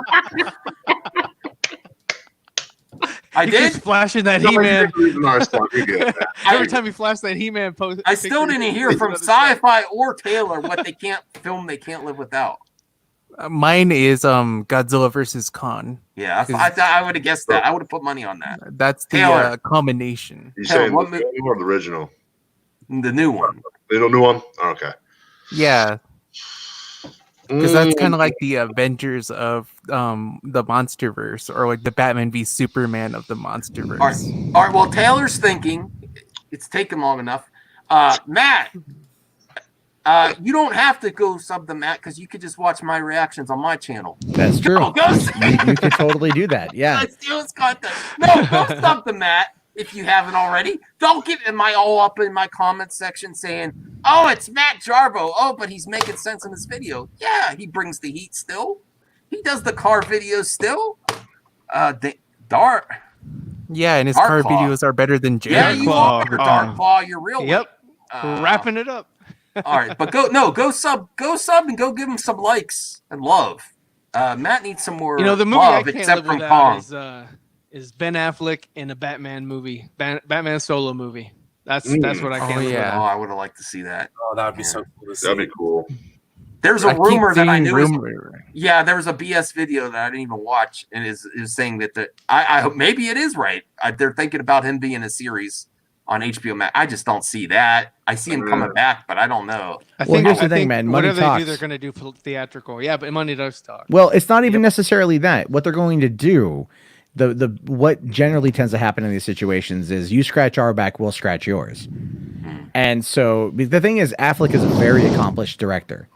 I He did. keeps flashing that He-Man. He Every time he flashed that He-Man post, I still didn't hear from Sci-Fi or Taylor what they can't live without. Mine is Godzilla versus Kong. Yeah, I would have guessed that. I would have put money on that. That's the combination. You saying the new or the original? The new one. The new one? Okay. Yeah. Because that's kind of like the Avengers of the MonsterVerse, or like the Batman v Superman of the MonsterVerse. All right. Well, Taylor's thinking it's taken long enough. Matt, you don't have to go sub to Matt because you could just watch my reactions on my channel. That's true. Go you could totally do that. Yeah. Let's do his content. No, go sub to Matt if you haven't already. Don't get all up in my comment section saying, "Oh, it's Matt Jarvo. Oh, but he's making sense in this video." Yeah, he brings the heat still. He does the car videos still. Yeah, and his car videos are better than Jerry. Yeah, you are Dark Claw. You're real. Yep. Wrapping it up. All right, but go sub, and go give him some likes and love. Matt needs some more. The movie love, I can't except live from without Kong. is Ben Affleck in a Batman movie, Batman solo movie. That's what I can't live without. Oh, I would have liked to see that. Oh, that would be so cool to see. That'd be cool. There's a I keep rumor that I seeing knew. Is, rumor. yeah, there was a BS video that I didn't even watch, and is saying that I hope maybe it is right. They're thinking about him being a series on HBO Max. I just don't see that. I see him coming back, but I don't know. Here's the thing, man. Money whatever they do, talks. they're going to do theatrical. Yeah, but money does talk. Well, it's not even necessarily that. What they're going to do, the what generally tends to happen in these situations is you scratch our back, we'll scratch yours. And so the thing is, Affleck is a very accomplished director.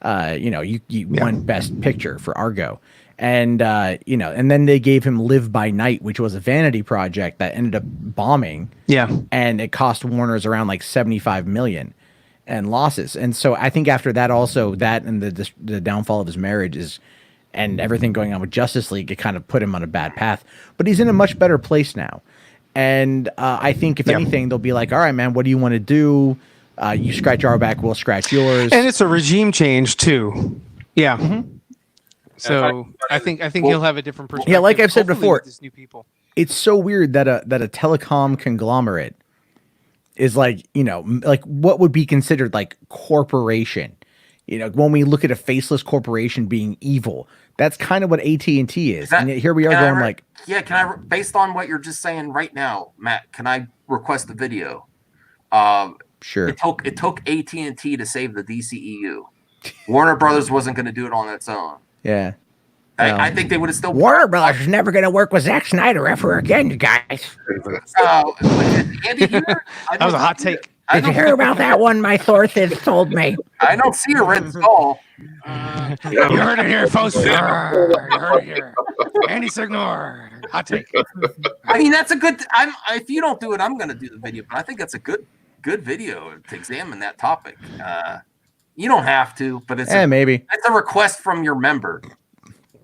You won Best Picture for Argo. And, and then they gave him Live by Night, which was a vanity project that ended up bombing. Yeah. And it cost Warner's around like 75 million and losses. And so I think after that, also that and the downfall of his marriage and everything going on with Justice League, it kind of put him on a bad path. But he's in a much better place now. And I think if anything, they'll be like, all right, man, what do you want to do? You scratch our back, we'll scratch yours. And it's a regime change too. Yeah. Mm-hmm. So I think he'll have a different perspective. Yeah, like I've said before, with new people. It's so weird that a telecom conglomerate is like, like what would be considered like corporation. When we look at a faceless corporation being evil, that's kind of what AT&T is. And yet here we are going like, yeah, based on what you're just saying right now, Matt, can I request a video? Sure. It took AT&T to save the DCEU. Warner Brothers wasn't going to do it on its own. Yeah. I think they would have still. Warner Brothers is never going to work with Zack Snyder ever again, you guys. Andy, that was a hot take. Did you hear about that one? My sources told me. I don't see a red skull. You heard it here, folks. You heard it here. Andy Signor. Hot take. I mean, that's a good. If you don't do it, I'm going to do the video. But I think that's a good video to examine that topic. You don't have to, but it's maybe it's a request from your member.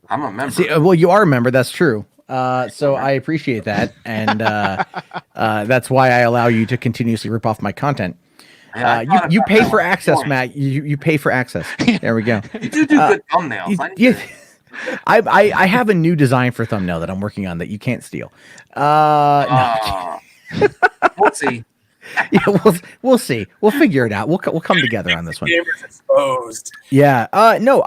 I'm a member. See, well, you are a member. That's true. So I appreciate that, and that's why I allow you to continuously rip off my content. You pay for access, Matt. You pay for access. There we go. You do good thumbnails. I have a new design for thumbnail that I'm working on that you can't steal. No. We'll see. Yeah, we'll see. We'll figure it out. We'll come together on this one. Exposed. Yeah. No.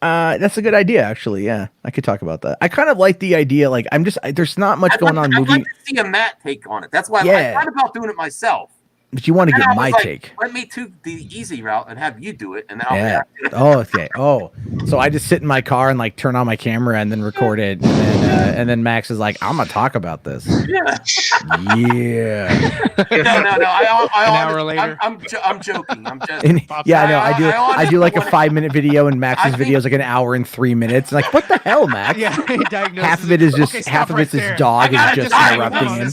That's a good idea, actually. Yeah, I could talk about that. I kind of like the idea. Like, there's not much going on. I'd like to see a Matt take on it. That's why I thought about doing it myself. But you want to get my take. Let me do the easy route and have you do it, and then I'll Oh, okay. Oh, so I just sit in my car and like turn on my camera and then record it, and then Max is like, "I'm gonna talk about this." Yeah. Yeah. No. An hour later. I'm joking. I'm just. I do like a 5-minute video, and Max's video is like an hour and 3 minutes. Like, what the hell, Max? Yeah. Half of it is just his dog is just interrupting him.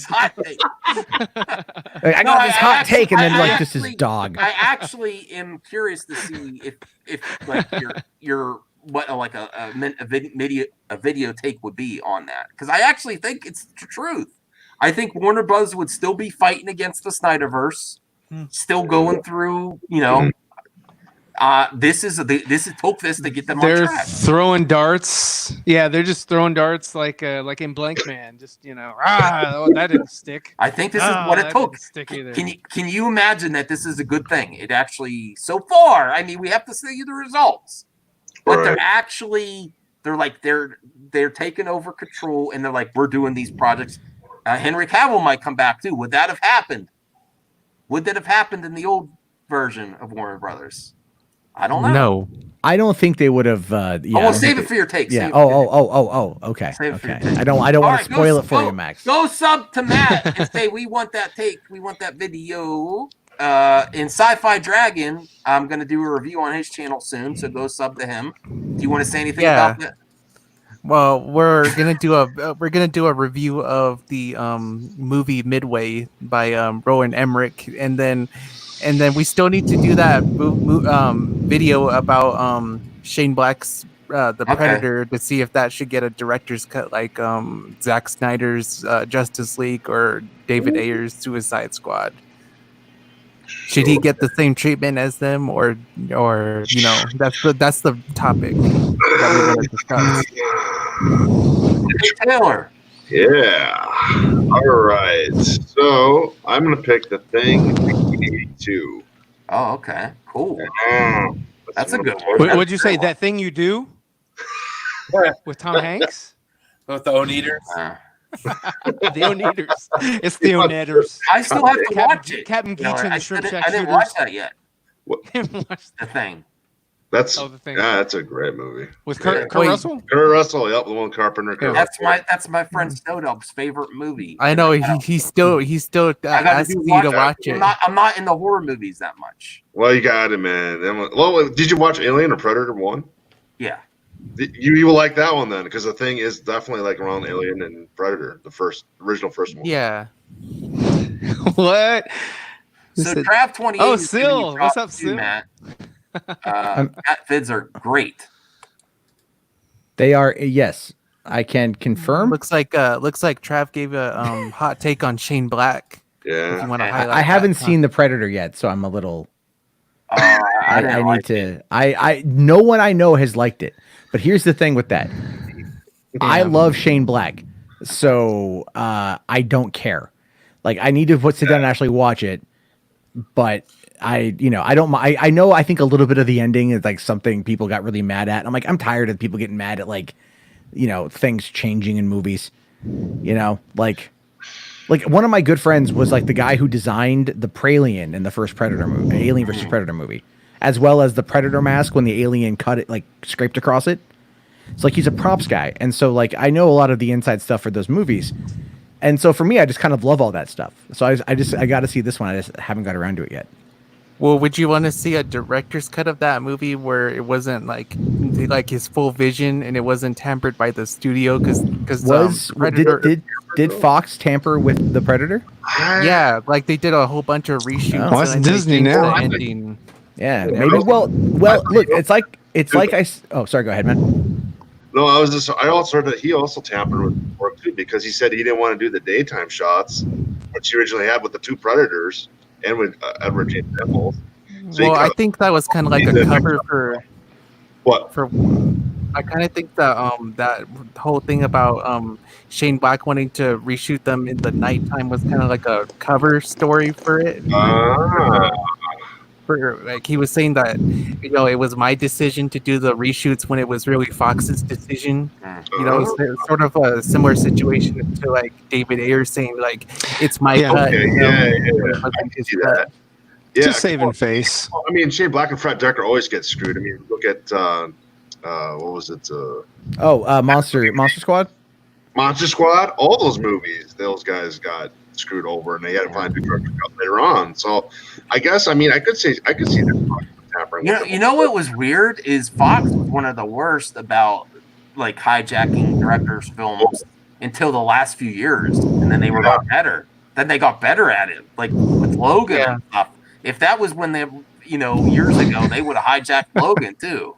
I got this hot take, and then like just his dog. I actually am curious to see if like your what like a video take would be on that, because I actually think it's the truth. I think Warner Bros. Would still be fighting against the Snyderverse, still going through, this is took this to get them on track. They're throwing darts. Yeah, they're just throwing darts like in Blank Man. Just that didn't stick. I think this is what it took. Stick either. Can you imagine that this is a good thing? It actually, so far, I mean, we have to see the results, but they're taking over control, and they're like, we're doing these projects. Henry Cavill might come back too. Would that have happened? Would that have happened in the old version of Warner Brothers? I don't know. No, I don't think they would have. Save it for your takes. Yeah. Okay. Okay. I don't want to spoil it for you, Max. Go sub to Matt and say we want that take. We want that video. In Sci-Fi Dragon, I'm going to do a review on his channel soon, so go sub to him. Do you want to say anything about that? Well, we're gonna do a review of the movie Midway by Rowan Emmerich, and then we still need to do that video about Shane Black's The Predator to see if that should get a director's cut, like Zack Snyder's Justice League or David Ayer's Suicide Squad. Should he get the same treatment as them, or that's the topic that we're going to discuss. Hey, Taylor. Yeah. All right. So I'm gonna pick The Thing 1982. Oh, okay. Cool. That's a good one. one. Would you say That Thing You Do with Tom Hanks? With the Oneaters. The Oneaters. It's the Oneders. I still have to watch it. Captain You know, Geach and I the Shrimp didn't- Shack I didn't Shooters. watch that yet. Watch The Thing. That's Oh, The Thing. yeah, that's a great movie. with Yeah. Kurt Russell. Kurt Russell, yep, the one Carpenter. Kurt That's my friend Snowdub's favorite movie. I know he's still I got asking you to watch it. I'm not in the horror movies that much. Well, you got it, man. Well, did you watch Alien or Predator 1? Yeah. You will like that one then, because The Thing is definitely like around Alien and Predator, the original first one. Yeah. What? So Trav 28. Oh, is gonna be Sil. What's up, dropped too, Sil? Matt? Cat vids are great. They are, yes, I can confirm. Looks like Trav gave a hot take on Shane Black. Yeah. If you want to Okay. highlight I haven't that. seen the Predator yet, so I'm a little. I I need like to. I no one I know has liked it, but here's the thing with that. I love Shane Black, so I don't care. Like I need to sit down and actually watch it, but I don't. I know. I think a little bit of the ending is like something people got really mad at. I'm like, I'm tired of people getting mad at things changing in movies. Like one of my good friends was like the guy who designed the Pralien in the first Predator movie, Alien versus Predator movie, as well as the Predator mask when the alien cut it, like scraped across it. It's like he's a props guy, and so like I know a lot of the inside stuff for those movies. And so for me, I just kind of love all that stuff. So I got to see this one. I just haven't got around to it yet. Well, would you want to see a director's cut of that movie where it wasn't like his full vision and it wasn't tampered by the studio? Because Predator, did Fox tamper with the Predator? yeah, like they did a whole bunch of reshoots. Oh, it's and they Disney changed now. the ending. Yeah, maybe. Well, look, it's like oh, sorry, go ahead, man. No, I also heard that he also tampered with work too, because he said he didn't want to do the daytime shots, which he originally had with the two Predators and with Edward James Olmos. So Well, I think that was kind of like a cover for what? I kind of think that that whole thing about Shane Black wanting to reshoot them in the nighttime was kind of like a cover story for it. Like he was saying that it was my decision to do the reshoots when it was really Fox's decision. It's sort of a similar situation to like David Ayer saying like it's my cut. Okay, I can see that. Yeah, Just saving face. I mean, Shane Black and Fred Decker always get screwed. I mean, look at what was it? Monster Squad. Monster Squad. All those movies, those guys got screwed over, and they had to find a director later on. So, I guess I could see that tampering. You know what was weird is Fox was one of the worst about like hijacking directors' films until the last few years, and then they got better. Then they got better at it, like with Logan and stuff. If that was when they, years ago, they would have hijacked Logan too.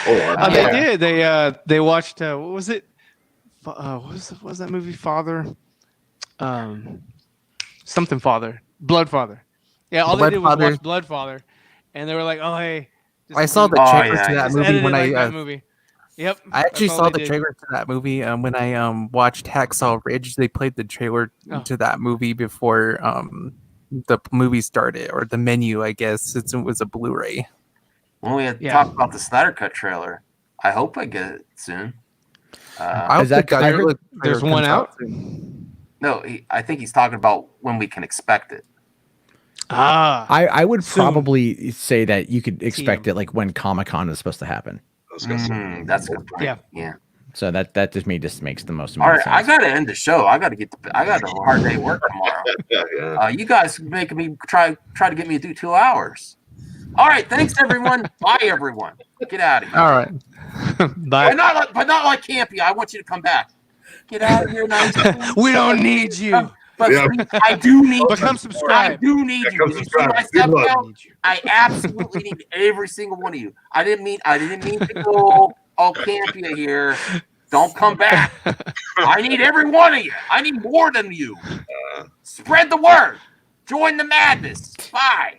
They did. They watched. What was it? What was that movie? Father. Something Father. Bloodfather. Yeah, all they did was watch Bloodfather, and they were like, "Oh, hey." I saw the trailer to that movie when that movie. Yep. I actually saw the trailer to that movie when I watched Hacksaw Ridge. They played the trailer to that movie before the movie started, or the menu, I guess. It was a Blu-ray. When we had talked about the Snyder Cut trailer, I hope I get it soon. There's one out? No, I think he's talking about when we can expect it. I would probably say that you could expect it like when Comic-Con is supposed to happen. That's a good point. Yeah. So that just makes the most All right, sense. I gotta end the show. I got a hard day at work tomorrow. You guys making me try to get me to do 2 hours. All right, thanks everyone. Bye everyone. Get out of here. All right. Bye. But not like Campy. I want you to come back. Get out of here now. We don't need you. But I do need you. Come subscribe. I do need you. Did you see my step count? I absolutely need every single one of you. I didn't mean to go all campy here. Don't come back. I need every one of you. I need more than you. Spread the word. Join the madness. Bye.